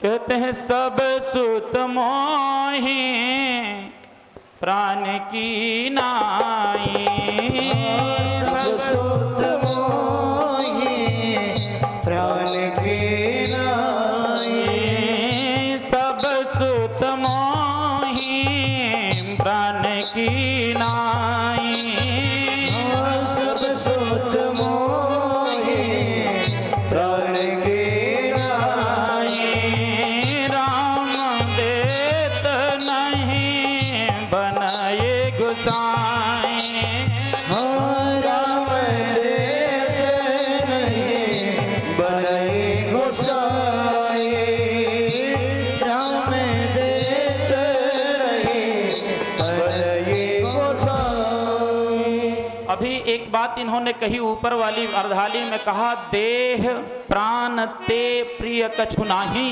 कहते हैं सब सुत मोहि प्राण की नाई, सब सुत मोहि प्राण की नाई, सब सुत मोहि प्राण की नाई, सब सुत मोहि प्राण की नाई, राम देत नहीं बनाए गुसाई, राम देत नहीं बनाए गोसाई, राम देत नहीं बनाए गोसाई। अभी एक बात इन्होंने कही ऊपर वाली अर्धाली में, कहा देह प्राण ते प्रिय कछु नाही।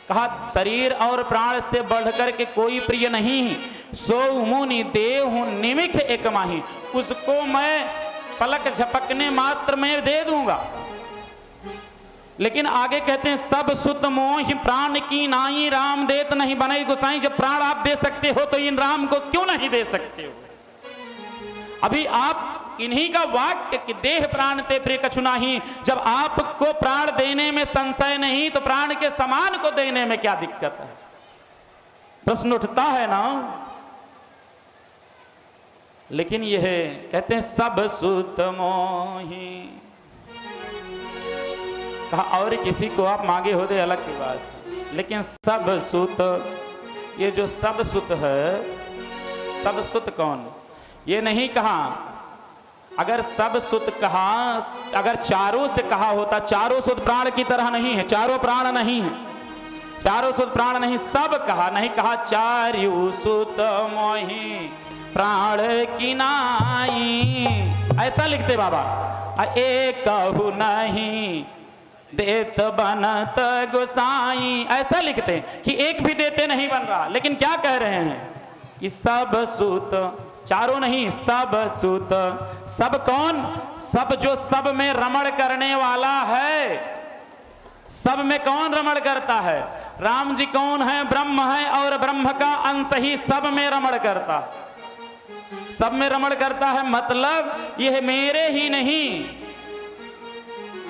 कहा शरीर और प्राण से बढ़कर के कोई प्रिय नहीं। सो मुनि देहु निमिख एक माही, उसको मैं पलक झपकने मात्र में दे दूंगा। लेकिन आगे कहते हैं सब सुत मोहि प्राण की नाई, राम देत नहीं बनाई गोसाई। जब प्राण आप दे सकते हो तो इन राम को क्यों नहीं दे सकते हो? अभी आप इन्हीं का वाक्य कि देह प्राण ते प्रिय कछु नाही, जब आपको प्राण देने में संशय नहीं तो प्राण के समान को देने में क्या दिक्कत है? प्रश्न उठता है ना। लेकिन यह कहते हैं सब सुत मोहि। कहा और किसी को आप मांगे होते अलग की बात है, लेकिन सब सुत, ये जो सब सुत है, सब सुत कौन? ये नहीं कहा। अगर सब सुत कहा, अगर चारों से कहा होता, चारों सुत प्राण की तरह नहीं है, चारों प्राण नहीं है, चारों सुत प्राण नहीं, सब कहा, नहीं कहा चारु सुत मोहि प्राण की नाई, ऐसा लिखते बाबा। एक कहु नहीं देत बनत गोसाई, ऐसा लिखते कि एक भी देते नहीं बन रहा। लेकिन क्या कह रहे हैं कि सब सुत, चारों नहीं, सब सुत। सब कौन? सब जो सब में रमण करने वाला है। सब में कौन रमण करता है? राम जी कौन है? ब्रह्म है, और ब्रह्म का अंश ही सब में रमण करता, सब में रमण करता है। मतलब यह मेरे ही नहीं,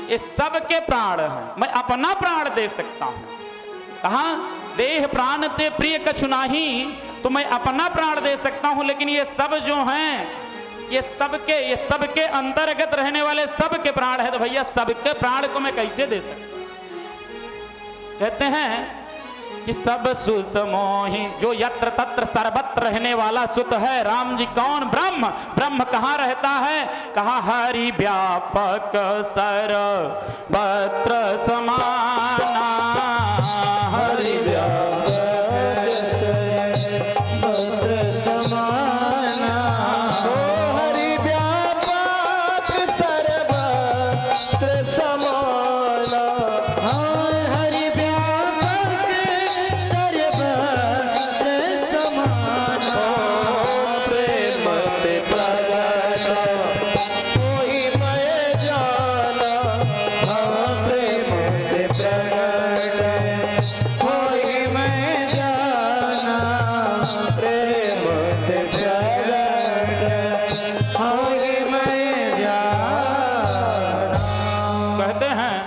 ये सबके प्राण हैं, मैं अपना प्राण दे सकता हूं। कहा देह प्राण ते प्रिय कछु नाही, तो मैं अपना प्राण दे सकता हूं, लेकिन ये सब जो हैं ये सबके अंतर्गत रहने वाले सबके प्राण है, तो भैया सबके प्राण को मैं कैसे दे सकता हूं। कहते हैं कि सब सुत मोहि, जो यत्र तत्र सर्वत्र रहने वाला सुत है राम जी कौन? ब्रह्म। ब्रह्म कहाँ रहता है? कहा हरि व्यापक सर्वत्र समाना, हरि व्यापक सर्वत्र समाना, हरि व्यापक सर्वत्र समाना, हरि व्यापक सर्वत्र समाना, प्रेम ते प्रगट कोई मैं जाना, प्रेम ते प्रगट कोई मैं जाना, प्रेम ते प्रगट कोई मैं जाना। कहते हैं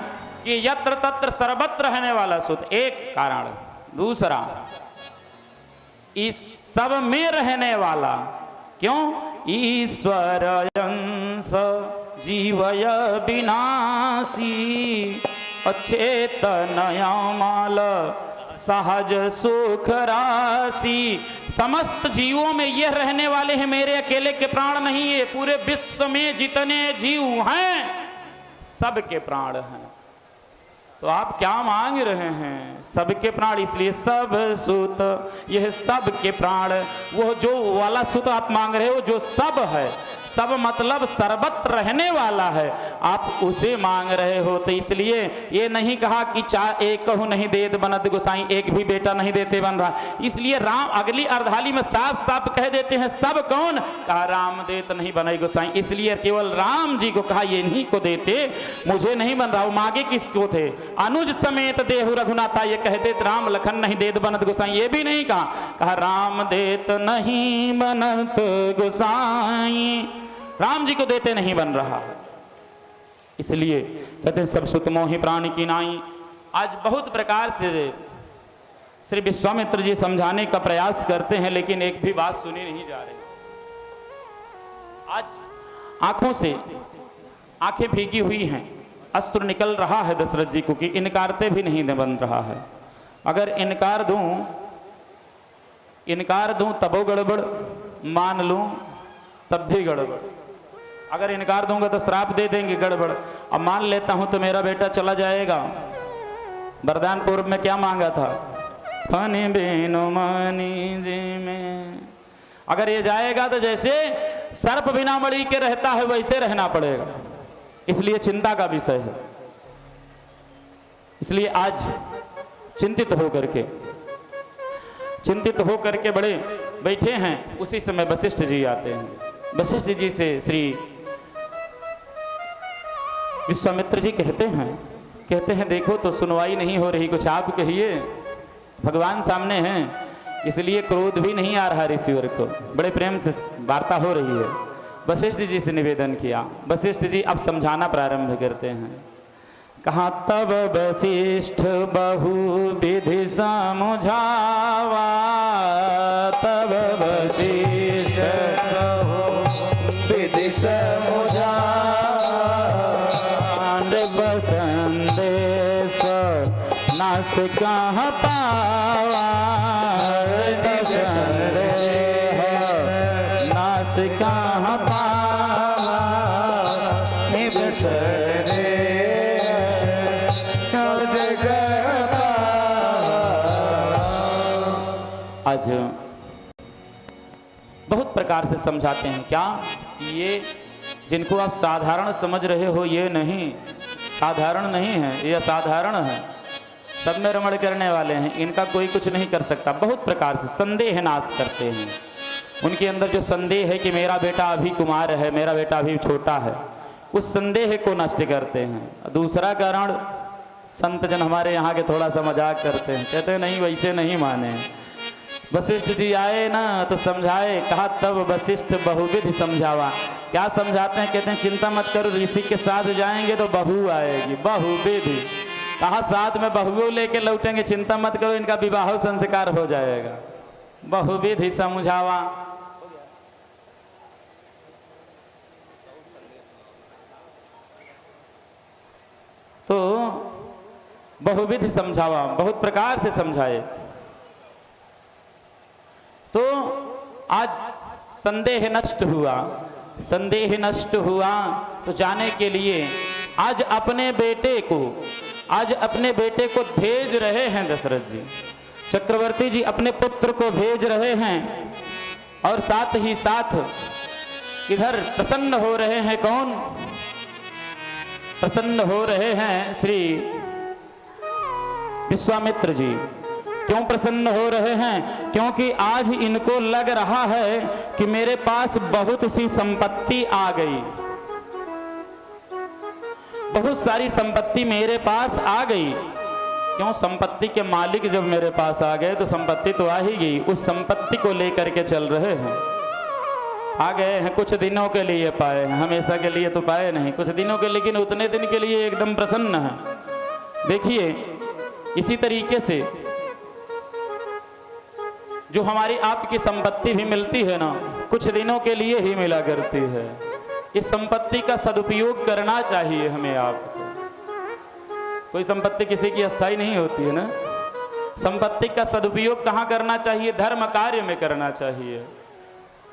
कि यत्र तत्र सर्वत्र रहने वाला सुत, एक कारण। दूसरा, इस सब में रहने वाला, क्यों? ईश्वर अंश जीवय विनाशी, अचेतनयामाल सहज सुख राशि। समस्त जीवों में यह रहने वाले हैं, मेरे अकेले के प्राण नहीं है, पूरे विश्व में जितने जीव हैं सबके प्राण हैं। तो आप क्या मांग रहे हैं? सबके प्राण, इसलिए सब सुत, यह सबके प्राण, वो जो वाला सुत आप मांग रहे हो जो सब है, सब मतलब सर्वत्र रहने वाला है, आप उसे मांग रहे हो। तो इसलिए ये नहीं कहा कि चार एक कहूँ नहीं देत बनत गोसाई, एक भी बेटा नहीं देते बन रहा। इसलिए राम अगली अर्धाली में साफ साफ कह देते हैं सब कौन? कहा राम देत नहीं बने गोसाई, इसलिए केवल राम जी को कहा ये नहीं को देते, मुझे नहीं बन रहा। वो मांगे किसको थे? अनुज समेत देहु रघुनाथा, ये कहते राम लखन नहीं देत बनत गोसाई, ये भी नहीं कहा राम देत नहीं बनत गोसाई, राम जी को देते नहीं बन रहा। इसलिए कहते हैं सब सुत मोहि प्राण की नाई। आज बहुत प्रकार से श्री विश्वामित्र जी समझाने का प्रयास करते हैं, लेकिन एक भी बात सुनी नहीं जा रही। आज आंखों से आंखें भीगी हुई हैं, अस्त्र निकल रहा है दशरथ जी को कि इनकारते भी नहीं बन रहा है। अगर इनकार दूं तबो गड़बड़, मान लूं तब भी गड़बड़। अगर इनकार दूंगा तो श्राप दे देंगे, गड़बड़। अब मान लेता हूं तो मेरा बेटा चला जाएगा। वरदान पूर्व में क्या मांगा था? फनी बेनो मनी जी में। अगर ये जाएगा तो जैसे सर्प बिना मणि के रहता है वैसे रहना पड़ेगा, इसलिए चिंता का विषय है। इसलिए आज चिंतित होकर के बड़े बैठे हैं। उसी समय वशिष्ठ जी आते हैं। वशिष्ठ जी से श्री विश्वामित्र जी कहते हैं देखो तो सुनवाई नहीं हो रही, कुछ आप कहिए। भगवान सामने हैं, इसलिए क्रोध भी नहीं आ रहा ऋषिवर को, बड़े प्रेम से वार्ता हो रही है। वशिष्ठ जी से निवेदन किया। वशिष्ठ जी अब समझाना प्रारंभ करते हैं। कहा तब वशिष्ठ बहु विधि समझावा, तब वशिष्ठ विधि समझावा, संदेश नास कहाँ पावा, नास कहाँ पावा, आज बहुत प्रकार से समझाते हैं। क्या ये जिनको आप साधारण समझ रहे हो ये नहीं, साधारण नहीं है, ये असाधारण है। सब में रमण करने वाले हैं, इनका कोई कुछ नहीं कर सकता। बहुत प्रकार से संदेह नाश करते हैं। उनके अंदर जो संदेह है कि मेरा बेटा अभी कुमार है, मेरा बेटा अभी छोटा है, उस संदेह को नष्ट करते हैं। दूसरा कारण, संत जन हमारे यहाँ के थोड़ा सा मजाक करते हैं, कहते हैं नहीं वैसे नहीं माने। वशिष्ठ जी आए ना तो समझाए। कहा तब वशिष्ठ बहुविधि समझावा। क्या समझाते हैं? कहते हैं चिंता मत करो, ऋषि के साथ जाएंगे तो बहू आएगी, बहू विधि। कहा साथ में बहुओं लेके लौटेंगे, चिंता मत करो इनका विवाह संस्कार हो जाएगा। बहुविधि समझावा। तो बहुविधि समझावा, बहुत प्रकार से समझाए। तो आज संदेह नष्ट हुआ, संदेह नष्ट हुआ तो जाने के लिए आज अपने बेटे को भेज रहे हैं दशरथ जी, चक्रवर्ती जी अपने पुत्र को भेज रहे हैं। और साथ ही साथ इधर प्रसन्न हो रहे हैं, कौन प्रसन्न हो रहे हैं? श्री विश्वामित्र जी। क्यों प्रसन्न हो रहे हैं? क्योंकि आज इनको लग रहा है कि मेरे पास बहुत सी संपत्ति आ गई, बहुत सारी संपत्ति मेरे पास आ गई। क्यों? संपत्ति के मालिक जब मेरे पास आ गए तो संपत्ति तो आ ही गई, उस संपत्ति को लेकर के चल रहे हैं। आ गए हैं, कुछ दिनों के लिए पाए हैं, हमेशा के लिए तो पाए नहीं, कुछ दिनों के, लेकिन उतने दिन के लिए एकदम प्रसन्न है। देखिए इसी तरीके से जो हमारी आपकी संपत्ति भी मिलती है ना, कुछ दिनों के लिए ही मिला करती है। इस संपत्ति का सदुपयोग करना चाहिए हमें आपको। कोई संपत्ति किसी की अस्थायी नहीं होती है ना। संपत्ति का सदुपयोग कहाँ करना चाहिए? धर्म कार्य में करना चाहिए।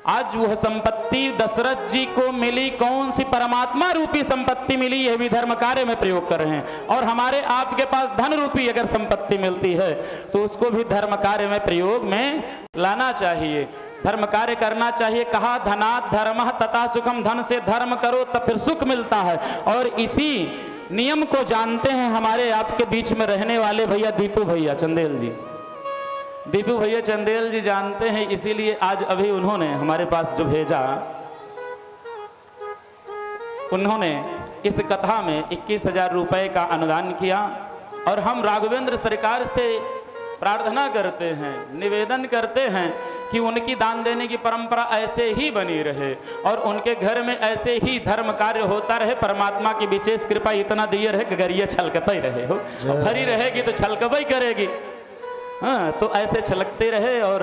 आज वह संपत्ति दशरथ जी को मिली, कौन सी? परमात्मा रूपी संपत्ति मिली, यह भी धर्म कार्य में प्रयोग कर रहे हैं। और हमारे आपके पास धन रूपी अगर संपत्ति मिलती है तो उसको भी धर्म कार्य में प्रयोग में लाना चाहिए, धर्म कार्य करना चाहिए। कहा धनात् धर्मः तथा सुखम, धन से धर्म करो तब फिर सुख मिलता है। और इसी नियम को जानते हैं हमारे आपके बीच में रहने वाले भैया दीपू भैया चंदेल जी। दीपू भैया चंदेल जी जानते हैं, इसीलिए आज अभी उन्होंने हमारे पास जो भेजा, उन्होंने इस कथा में 21,000 रुपए का अनुदान किया। और हम राघवेंद्र सरकार से प्रार्थना करते हैं, निवेदन करते हैं कि उनकी दान देने की परंपरा ऐसे ही बनी रहे और उनके घर में ऐसे ही धर्म कार्य होता रहे। परमात्मा की विशेष कृपा इतना दिए रहे कि गरिया छलकता ही रहे, हो भरी रहेगी तो छलकबई करेगी। हाँ, तो ऐसे छलकते रहे और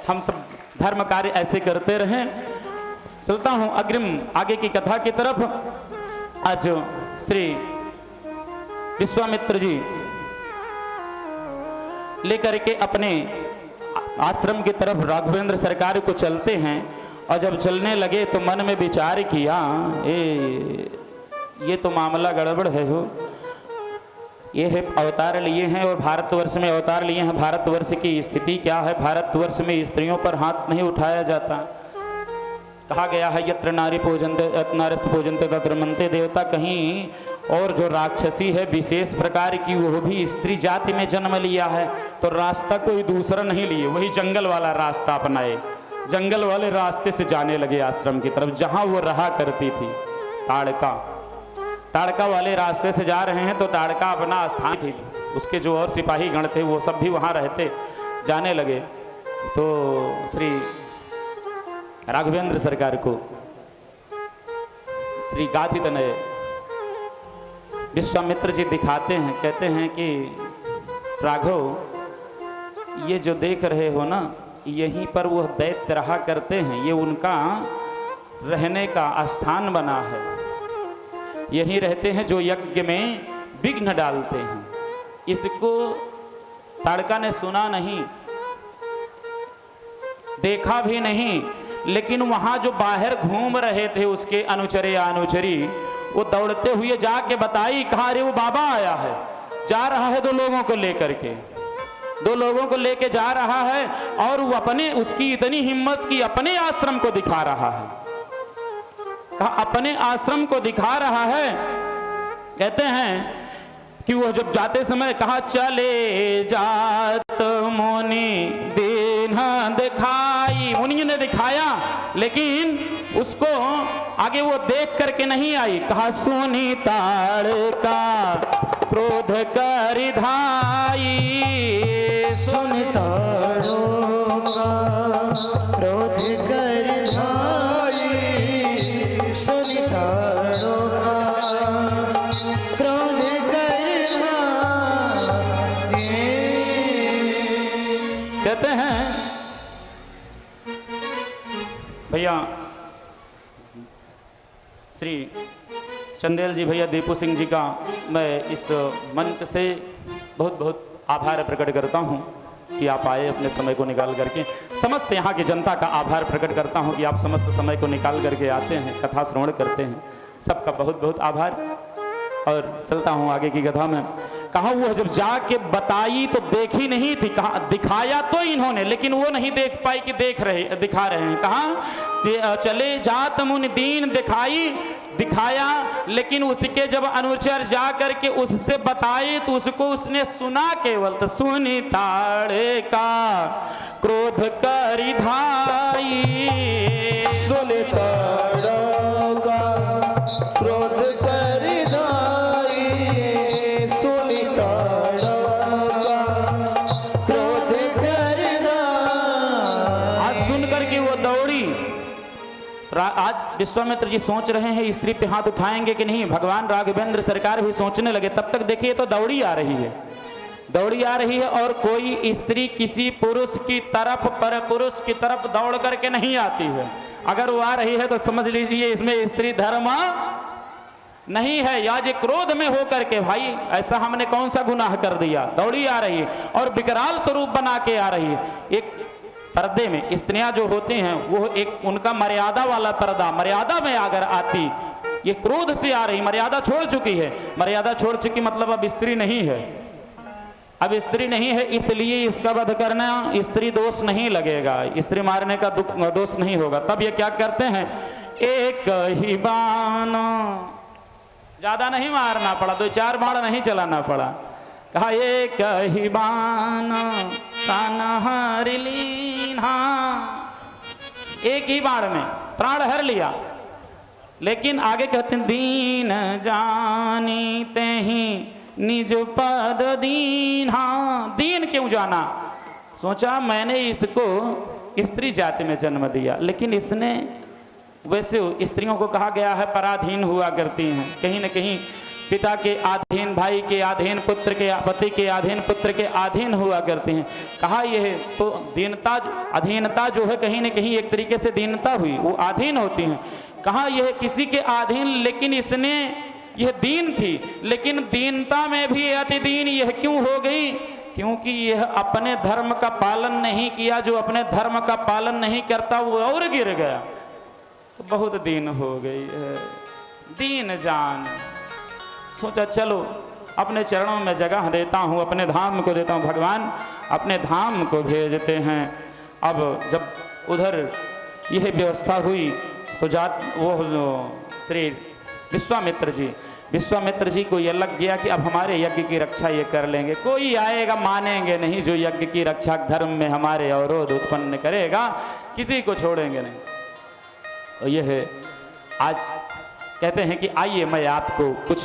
हम सब धर्म कार्य ऐसे करते रहें। चलता हूं अग्रिम आगे की कथा की तरफ। आज श्री विश्वामित्र जी लेकर के अपने आश्रम की तरफ राघवेंद्र सरकार को चलते हैं। और जब चलने लगे तो मन में विचार किया, ये तो मामला गड़बड़ है, हो ये है अवतार लिए हैं और भारतवर्ष में अवतार लिए हैं। भारतवर्ष की स्थिति क्या है? भारतवर्ष में स्त्रियों पर हाथ नहीं उठाया जाता। कहा गया है यत्र नारी पूजन्ते नारस्त पूजन्ते तत्र मन्ते देवता। कहीं और जो राक्षसी है विशेष प्रकार की, वो भी स्त्री जाति में जन्म लिया है, तो रास्ता कोई दूसरा नहीं लिए, वही जंगल वाला रास्ता अपनाए। जंगल वाले रास्ते से जाने लगे आश्रम की तरफ, जहां वो रहा करती थी। ताड़का वाले रास्ते से जा रहे हैं तो ताड़का अपना स्थान थी, उसके जो और सिपाही गण थे वो सब भी वहां रहते। जाने लगे तो श्री राघवेंद्र सरकार को श्री गाथी तनय विश्वामित्र जी दिखाते हैं, कहते हैं कि राघव ये जो देख रहे हो ना, यहीं पर वो दैत्य रहा करते हैं, ये उनका रहने का स्थान बना है। यहीं रहते हैं जो यज्ञ में विघ्न डालते हैं। इसको ताड़का ने सुना नहीं, देखा भी नहीं, लेकिन वहां जो बाहर घूम रहे थे उसके अनुचरे अनुचरी, वो दौड़ते हुए जाके बताई, कहा अरे वो बाबा आया है, जा रहा है 2 लोगों को लेकर के, 2 लोगों को लेके जा रहा है। और वो अपने, उसकी इतनी हिम्मत की अपने आश्रम को दिखा रहा है। कहा अपने आश्रम को दिखा रहा है। कहते हैं कि वो जब जाते समय कहा चले जात मुनि दीन दिखाई, मुनि ने दिखाया, लेकिन उसको आगे वो देख करके नहीं आई। कहा सुनी ताड़का क्रोध करि धाई, सुन ताड़का क्रोध कर धाई, कहते हैं भैया श्री चंदेल जी भैया दीपू सिंह जी का मैं इस मंच से बहुत बहुत आभार प्रकट करता हूं कि आप आए अपने समय को निकाल करके। समस्त यहाँ की जनता का आभार प्रकट करता हूं कि आप समस्त समय को निकाल करके आते हैं, कथा श्रवण करते हैं। सबका बहुत बहुत आभार। और चलता हूं आगे की कथा में। कहा वो जब जाके बताई तो देखी नहीं थी, कहा दिखाया तो इन्होंने, लेकिन वो नहीं देख पाई कि दिखा रहे हैं। कहा चले जात मुनि दीन दिखाया, लेकिन उसके जब अनुचर जा करके उससे बताए तो उसको उसने सुना केवल, तो सुनी ताड़े का क्रोध करी धाई, सुनी ताड़ा का क्रोध करी धाई, सुनी ताड़ा का क्रोध करी धाई। आज सुन करके वो दौड़ी। आज विश्वामित्र जी सोच रहे हैं स्त्री पे हाथ उठाएंगे कि नहीं। भगवान राघवेंद्र सरकार भी सोचने लगे। तब तक देखिए तो दौड़ी आ रही है और कोई स्त्री किसी पुरुष की तरफ पर पुरुष की तरफ दौड़ करके नहीं आती है। अगर वो आ रही है तो समझ लीजिए इसमें स्त्री धर्म नहीं है, या जो क्रोध में होकर के भाई ऐसा हमने कौन सा गुनाह कर दिया। दौड़ी आ रही है और विकराल स्वरूप बना के आ रही है। एक पर्दे में स्त्रियां जो होती हैं वो एक उनका मर्यादा वाला पर्दा, मर्यादा में अगर आती, ये क्रोध से आ रही, मर्यादा छोड़ चुकी है। मर्यादा छोड़ चुकी मतलब अब स्त्री नहीं है, अब स्त्री नहीं है, इसलिए इसका वध करना स्त्री दोष नहीं लगेगा, स्त्री मारने का दोष नहीं होगा। तब ये क्या करते हैं, एक ही बाण, ज्यादा नहीं मारना पड़ा, 2-4 बाण नहीं चलाना पड़ा। कहा एक ही बाण प्राण हर लीन्हा, एक ही बाण में प्राण हर लिया। लेकिन आगे कहते हैं दीन जानी तेहि निज पद दीन्हा। दीन क्यों जाना, सोचा मैंने इसको स्त्री जाति में जन्म दिया, लेकिन इसने, वैसे स्त्रियों को कहा गया है पराधीन हुआ करती हैं, कहीं न कहीं पिता के अधीन, भाई के अधीन, पुत्र के, पति के अधीन, पुत्र के अधीन हुआ करते हैं। कहा यह तो दीनता, अधीनता जो है कहीं न कहीं एक तरीके से दीनता हुई, वो अधीन होती हैं। कहा यह किसी के अधीन, लेकिन इसने, यह दीन थी, लेकिन दीनता में भी अति दीन यह क्यों हो गई, क्योंकि यह अपने धर्म का पालन नहीं किया। जो अपने धर्म का पालन नहीं करता वो और गिर गया, तो बहुत दीन हो गई है, दीन जान। सोचा चलो अपने चरणों में जगह देता हूँ, अपने धाम को देता हूँ, भगवान अपने धाम को भेजते हैं। अब जब उधर यह व्यवस्था हुई तो वो श्री विश्वामित्र जी को यह लग गया कि अब हमारे यज्ञ की रक्षा ये कर लेंगे, कोई आएगा मानेंगे नहीं जो यज्ञ की रक्षा धर्म में हमारे अवरोध उत्पन्न करेगा, किसी को छोड़ेंगे नहीं। तो यह है, आज कहते हैं कि आइए मैं आपको कुछ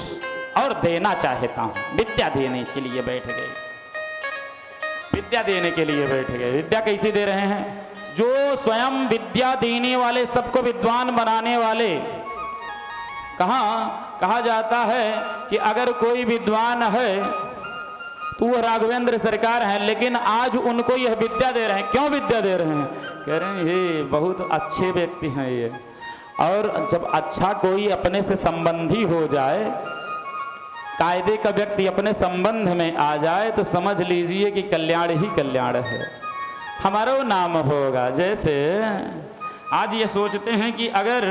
और देना चाहता हूं। विद्या देने के लिए बैठ गए, विद्या देने के लिए बैठ गए। विद्या कैसी दे रहे हैं, जो स्वयं विद्या देने वाले, सबको विद्वान बनाने वाले। कहा जाता है कि अगर कोई विद्वान है तो वो राघवेंद्र सरकार हैं, लेकिन आज उनको यह विद्या दे रहे हैं। क्यों विद्या दे रहे हैं, कह रहे हैं ये बहुत अच्छे व्यक्ति हैं ये, और जब अच्छा कोई अपने से संबंधी हो जाए, कायदे का व्यक्ति अपने संबंध में आ जाए, तो समझ लीजिए कि कल्याण ही कल्याण है, हमारा नाम होगा। जैसे आज ये सोचते हैं कि अगर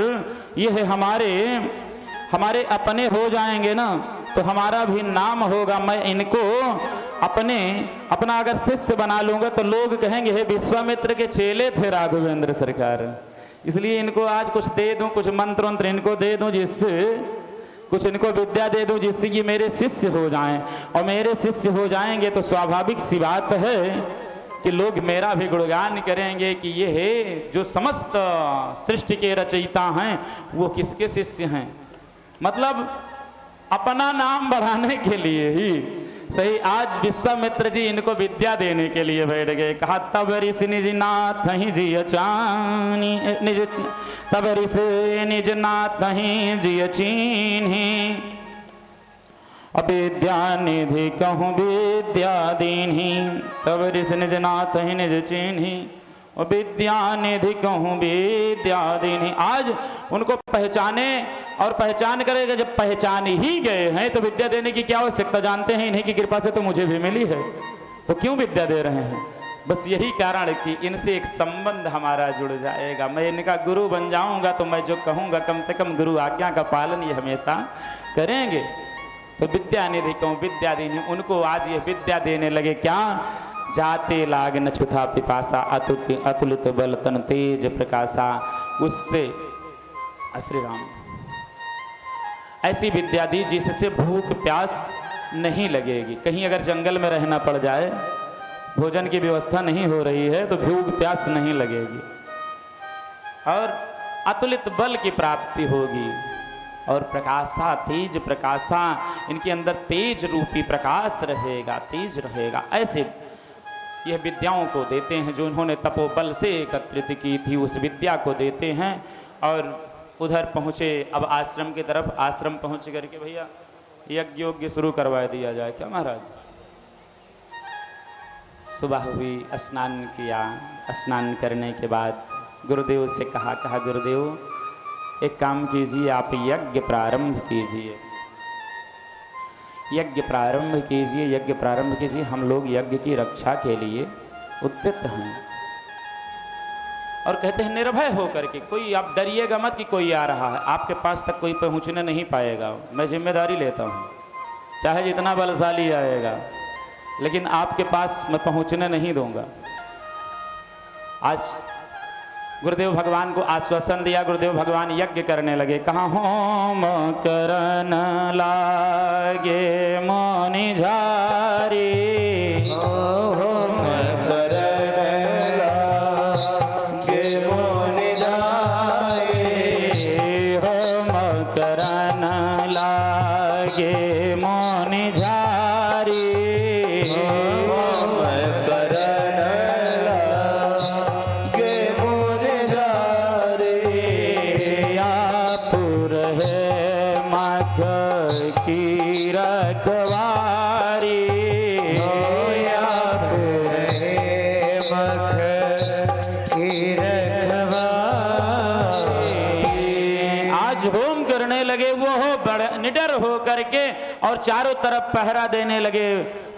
ये हमारे अपने हो जाएंगे ना तो हमारा भी नाम होगा। मैं इनको अपना अगर शिष्य बना लूंगा तो लोग कहेंगे हे विश्वामित्र के चेले थे राघवेंद्र सरकार, इसलिए इनको आज कुछ दे दूं, कुछ मंत्र इनको दे दूं, जिससे कुछ इनको विद्या दे दूं जिससे कि मेरे शिष्य हो जाएं। और मेरे शिष्य हो जाएंगे तो स्वाभाविक सी बात है कि लोग मेरा भी गुणगान करेंगे कि ये है जो समस्त सृष्टि के रचयिता हैं वो किसके शिष्य हैं। मतलब अपना नाम बढ़ाने के लिए ही सही आज विश्वामित्र जी इनको विद्या देने के लिए बैठ गए। कहा तब ऋषि निज नाथ ही जिय चानी निज, तब ऋषि निज नाथ ही जिय चीन्ही, अविद्या निधि कहूँ विद्या दीन्ही, तब ऋषि निज नाथ ही निज चीन्ही, और विद्या निधि कहूँ विद्या दीन्ही। आज उनको पहचाने और पहचान करेगा, जब पहचान ही गए हैं तो विद्या देने की क्या आवश्यकता, जानते हैं इन्हीं की कृपा से तो मुझे भी मिली है, तो क्यों विद्या दे रहे हैं। बस यही कारण कि इनसे एक संबंध हमारा जुड़ जाएगा, मैं इनका गुरु बन जाऊंगा तो मैं जो कहूँगा कम से कम गुरु आज्ञा का पालन ये हमेशा करेंगे। तो विद्या निधि कहूँ विद्या दीन्ही, उनको आज ये विद्या देने लगे। क्या जाते लाग न छुथा पिपासा, अतुलित बल तन तेज प्रकाशा। उससे श्री राम ऐसी विद्या दी जिससे भूख प्यास नहीं लगेगी। कहीं अगर जंगल में रहना पड़ जाए, भोजन की व्यवस्था नहीं हो रही है तो भूख प्यास नहीं लगेगी, और अतुलित बल की प्राप्ति होगी। और प्रकाशा तेज प्रकाशा, इनके अंदर तेज रूपी प्रकाश रहेगा, तेज रहेगा। ऐसे यह विद्याओं को देते हैं जो उन्होंने तपोबल से एकत्रित की थी, उस विद्या को देते हैं। और उधर पहुँचे, अब आश्रम की तरफ। आश्रम पहुँच करके भैया यज्ञ योग्य शुरू करवा दिया जाए क्या महाराज। सुबह हुई, स्नान किया, स्नान करने के बाद गुरुदेव से कहा गुरुदेव एक काम कीजिए, आप यज्ञ प्रारंभ कीजिए, यज्ञ प्रारंभ कीजिए, यज्ञ प्रारंभ कीजिए। हम लोग यज्ञ की रक्षा के लिए उद्यत हैं। और कहते हैं निर्भय होकर के, कोई आप डरिएगा मत कि कोई आ रहा है, आपके पास तक कोई पहुंचने नहीं पाएगा। मैं जिम्मेदारी लेता हूं, चाहे जितना बलशाली आएगा, लेकिन आपके पास मैं पहुंचने नहीं दूंगा। आज गुरुदेव भगवान को आश्वासन दिया, गुरुदेव भगवान यज्ञ करने लगे। कहाँ होम करन लागे मोनि झारी, होम करन लागे मोनि झारी, होम करन लागे मोनि झारी, होम करन लागे मोनि झारी, आपुर है माख की रखवारी, आज होम करने लगे वो हो बड़े निडर हो करके, और चारों तरफ पहरा देने लगे।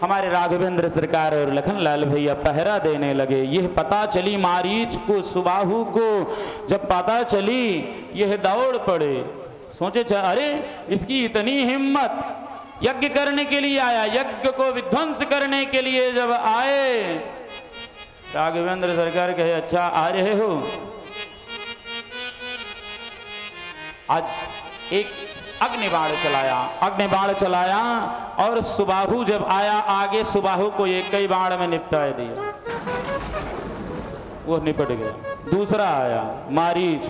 हमारे राघवेंद्र सरकार और लखनलाल भैया पहरा देने लगे। यह पता चली मारीच को, सुबाहु को जब पता चली, यह दौड़ पड़े। सोचे अरे इसकी इतनी हिम्मत, यज्ञ करने के लिए आया, यज्ञ को विध्वंस करने के लिए जब आए, राघवेंद्र सरकार कहे अच्छा आ रहे हो। आज एक अग्निबाण चलाया, अग्निबाण चलाया, और सुबाहु जब आया आगे, सुबाहु को एक ही बाण में निपटा दिया, वो निपट गया। दूसरा आया मारीच,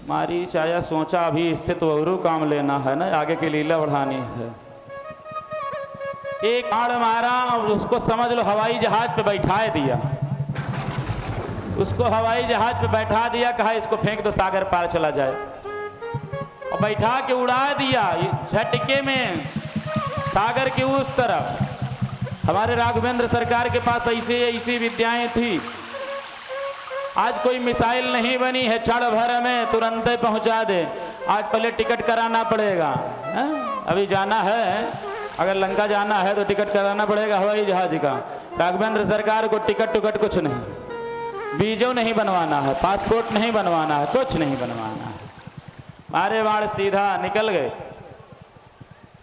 मारीच आया, सोचा अभी इससे तो और काम लेना है ना, आगे की लीला बढ़ानी है। एक बाण मारा और उसको समझ लो हवाई जहाज पे बैठा दिया, उसको हवाई जहाज पे बैठा दिया, कहा इसको फेंक दो सागर पार चला जाए, और बैठा के उड़ा दिया झटके में सागर के उस तरफ। हमारे राघवेंद्र सरकार के पास ऐसी विद्याएं थी। आज कोई मिसाइल नहीं बनी है क्षण भर में तुरंत पहुंचा दे। आज पहले टिकट कराना पड़ेगा, है? अभी जाना है, अगर लंका जाना है तो टिकट कराना पड़ेगा हवाई जहाज का। राघवेंद्र सरकार को टिकट टुकट कुछ नहीं, वीजा नहीं बनवाना है, पासपोर्ट नहीं बनवाना है, कुछ नहीं बनवाना है। मारे बाण सीधा निकल गए,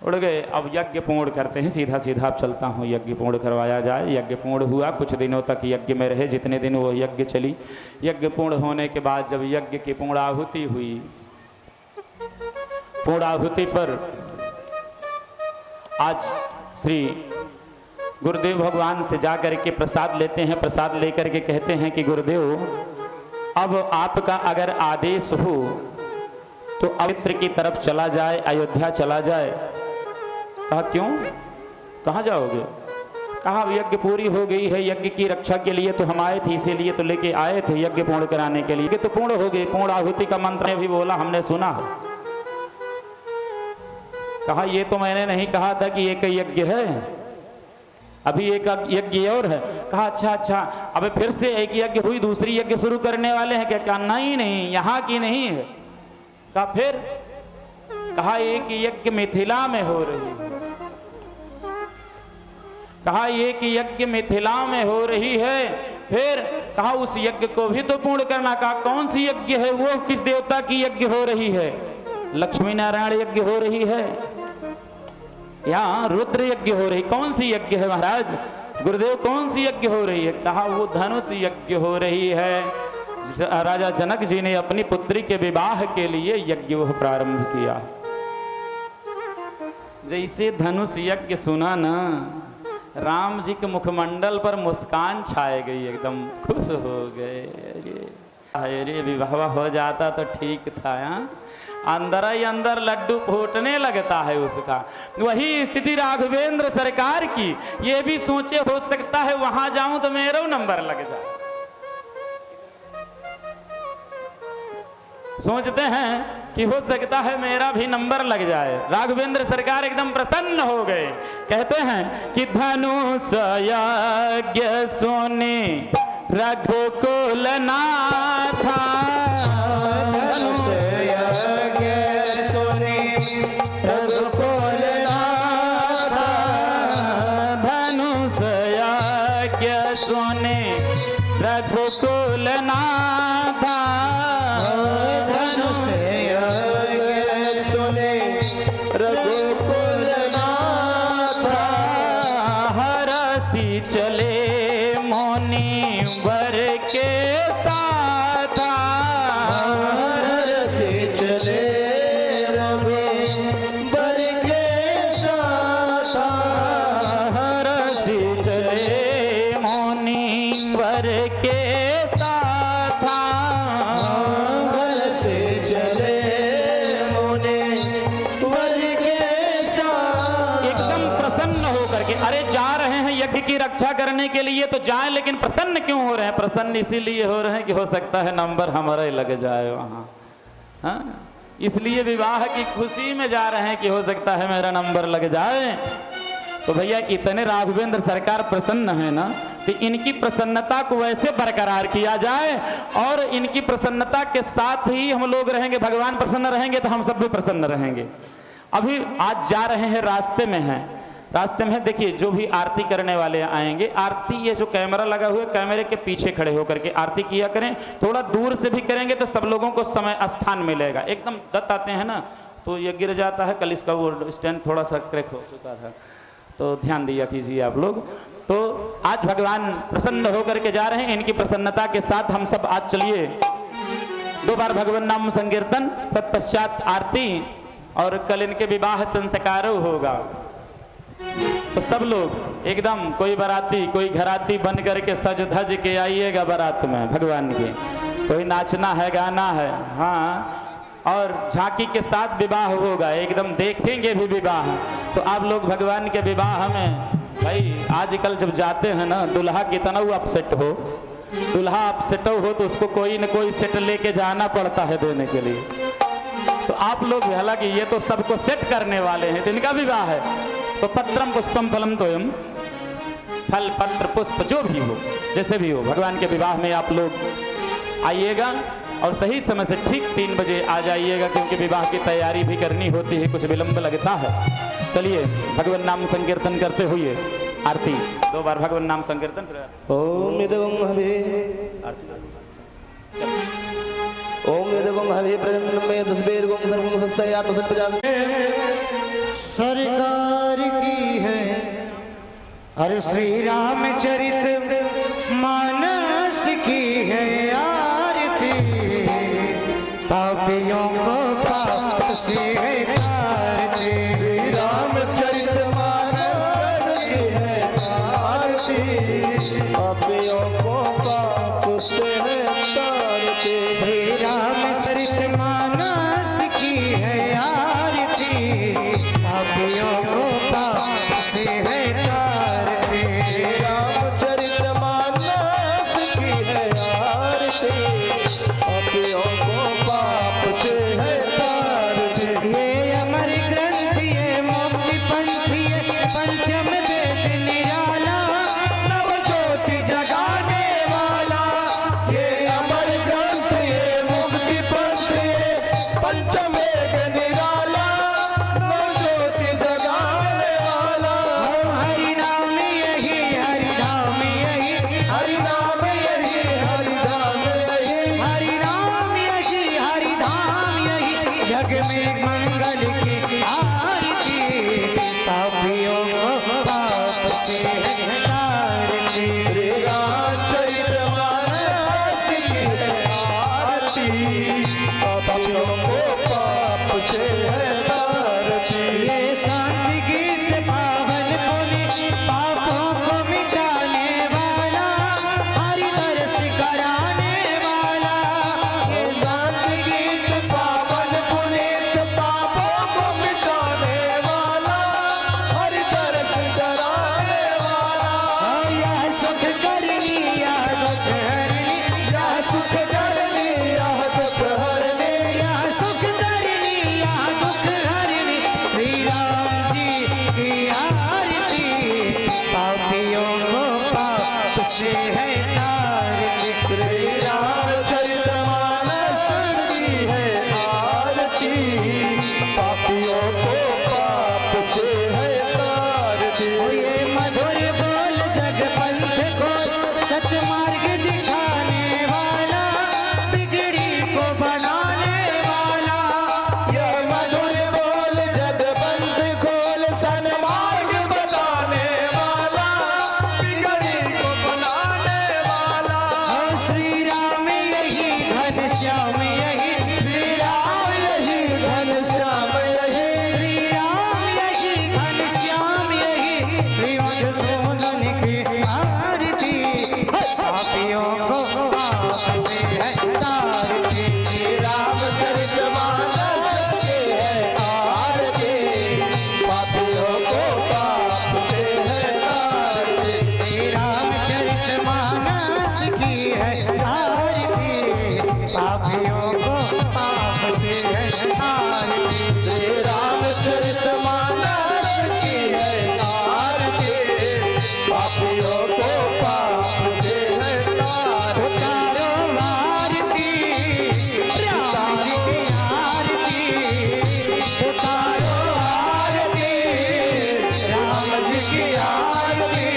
उड़ गए। अब यज्ञ पूर्ण करते हैं, सीधा सीधा अब चलता हूँ, यज्ञ पूर्ण करवाया जाए। यज्ञ पूर्ण हुआ, कुछ दिनों तक यज्ञ में रहे, जितने दिन वो यज्ञ चली। यज्ञ पूर्ण होने के बाद जब यज्ञ की पूर्णाहुति हुई, पूर्णाहुति पर आज श्री गुरुदेव भगवान से जा करके प्रसाद लेते हैं। प्रसाद लेकर के कहते हैं कि गुरुदेव अब आपका अगर आदेश हो तो पवित्र की तरफ चला जाए, अयोध्या चला जाए। कहा क्यों, कहाँ जाओगे? कहा यज्ञ पूरी हो गई है, यज्ञ की रक्षा के लिए तो हम आए थे, इसीलिए तो लेके आए थे यज्ञ पूर्ण कराने के लिए। तो पूर्ण हो गई, पूर्ण आहुति का मंत्र भी बोला, हमने सुना है। कहा ये तो मैंने नहीं कहा था कि एक यज्ञ है, अभी एक यज्ञ और है। कहा अच्छा अच्छा, अबे फिर से एक यज्ञ हुई, दूसरी यज्ञ शुरू करने वाले हैं क्या? क्या नहीं नहीं, यहाँ की नहीं है। कहा फिर? कहा एक यज्ञ मिथिला में हो रही है। कहा एक यज्ञ मिथिला में हो रही है। फिर कहा उस यज्ञ को भी तो पूर्ण करना। कहा कौन सी यज्ञ है वो? किस देवता की यज्ञ हो रही है? लक्ष्मी नारायण यज्ञ हो रही है या रुद्र यज्ञ हो रही? कौन सी यज्ञ है महाराज? गुरुदेव कौन सी यज्ञ हो रही है? कहा वो धनुष यज्ञ हो रही है। राजा जनक जी ने अपनी पुत्री के विवाह के लिए यज्ञ वो प्रारंभ किया। जैसे धनुष यज्ञ सुना ना, राम जी के मुखमंडल पर मुस्कान छाए गई, एकदम खुश हो गए। अरे विवाह हो जाता तो ठीक था। यहाँ अंदर ही अंदर लड्डू फूटने लगता है उसका। वही स्थिति राघवेंद्र सरकार की। ये भी सोचे हो सकता है वहां जाऊं तो मेरा नंबर लग जाए। सोचते हैं कि हो सकता है मेरा भी नंबर लग जाए। राघवेंद्र सरकार एकदम प्रसन्न हो गए। कहते हैं कि धनुष यज्ञ सुने रघुकुल नाथा, धनुष यज्ञ सुने रघुकुल नाथा, धनुष यज्ञ सुने रघुकुल नाथा, धनुष यज्ञ सुने रघुकुल नाथा, हरसी चले मोनी वर के साथ, हरसी चले रघुबर के साथ, हरसी चले मोनी वर के साथ, हरसी चले मुनि वर के साथ। एकदम प्रसन्न होकर के, अरे जा रहे हैं यज्ञ की रक्षा करने के लिए तो जाए, लेकिन प्रसन्न क्यों हो रहे हैं? प्रसन्न इसीलिए हो रहे हैं कि हो सकता है नंबर हमारा ही लग जाए वहां। हाँ, इसलिए विवाह की खुशी में जा रहे हैं कि हो सकता है मेरा नंबर लग जाए। तो भैया इतने राघवेंद्र सरकार प्रसन्न है ना, कि इनकी प्रसन्नता को वैसे बरकरार किया जाए और इनकी प्रसन्नता के साथ ही हम लोग रहेंगे। भगवान प्रसन्न रहेंगे तो हम सब भी प्रसन्न रहेंगे। अभी आज जा रहे हैं, रास्ते में हैं, रास्ते में देखिए जो भी आरती करने वाले आएंगे, आरती ये जो कैमरा लगा हुआ है, कैमरे के पीछे खड़े होकर के आरती किया करें। थोड़ा दूर से भी करेंगे तो सब लोगों को समय स्थान मिलेगा। एकदम दत्त आते हैं ना तो ये गिर जाता है, कल इसका वो स्टैंड थोड़ा सा क्रैक हो चुका था, तो ध्यान दिया कीजिए आप लोग। तो आज भगवान प्रसन्न होकर के जा रहे हैं। इनकी प्रसन्नता के साथ हम सब आज चलिए 2 बार भगवान नाम संकीर्तन, तत्पश्चात आरती और कल इनके विवाह संस्कार होगा। तो सब लोग एकदम, कोई बाराती कोई घराती बन करके सज धज के आइएगा बारात में भगवान के। कोई नाचना है, गाना है, हाँ, और झांकी के साथ विवाह होगा, एकदम देखेंगे भी विवाह। तो आप लोग भगवान के विवाह में भाई आजकल जब जाते हैं ना, दुल्हा कितना अपसेट हो, दुल्हा अपसेट हो तो उसको कोई न कोई सेट लेके जाना पड़ता है देने के लिए। तो आप लोग, हालांकि ये तो सबको सेट करने वाले हैं, तो इनका विवाह है। तो पत्रम पुष्पम फलम तोयम, फल पत्र पुष्प जो भी हो, जैसे भी हो, भगवान के विवाह में आप लोग आइएगा और सही समय से ठीक 3 बजे आ जाइएगा, क्योंकि विवाह की तैयारी भी करनी होती है, कुछ विलंब लगता है। चलिए भगवान नाम संकीर्तन करते हुए आरती 2 बार भगवान नाम संकीर्तन। ओम यदगं हवे ओम यदगं हवे प्रजन्मे दुष्वेदगं सर्वं सस्तयात सत्पजात। सरकार की है अरे श्री रामचरित मानस की है आरती, पापियों को पाप से है तारती। श्री रामचरित मानस की है आरती, पापियों को पाप से है तारती। श्री रामचरित मानस की है आरती, पापियों को पाप से है तारती। रामचरित मानस की है आरती, पापियों को पाप से है तारती। ये अमर ग्रंथ ये मुक्ति पंथ ये पंचम वेद निराला, तारती। श्री रामचरितमानस की है आरती, पापियों को पाप से है तारती। ओ ये मधुर बोल जगपंथ को सतमार्ग दिखाने वाला, बिगड़ी को बनाने वाला। ये मधुर बोल जगबंध खोल सन्मार्ग बताने वाला, बिगड़ी को बनाने वाला। ओ श्री राम यही घनश्याम यही, श्री राम यही घनश्याम यही, श्री राम यही घनश्याम यही, श्री मधुसूदन की आरती, पापियों को पाप से है तारती। श्री रामचरितमानस की है आरती, पापियों को पाप से है तारती। श्री रामचरितमानस की है आरती, पापियों को पाप से है तारती। श्री रामचरितमानस की है आरती, पापियों को पाप से है तारती। उतारो आरती राम जी की आरती, उतारो आरती राम जी की आरती,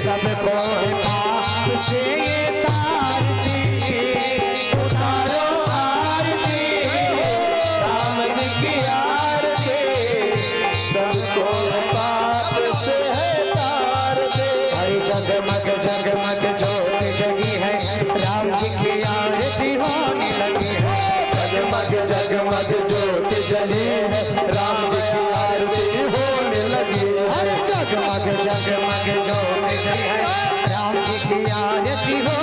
सबको पाप से ये तारती। उतारो आरती राम जी की आरती, सबको पाप से है तारती। हरि जगमग जगमग ज्योत जगी है, राम जी की आरती होने लगी है। जगमग जगमग ज्योत जली है, राम जी की आरती होने लगी है। हर जगमग जगमग ज्योत जली है, राम जी की आरती हो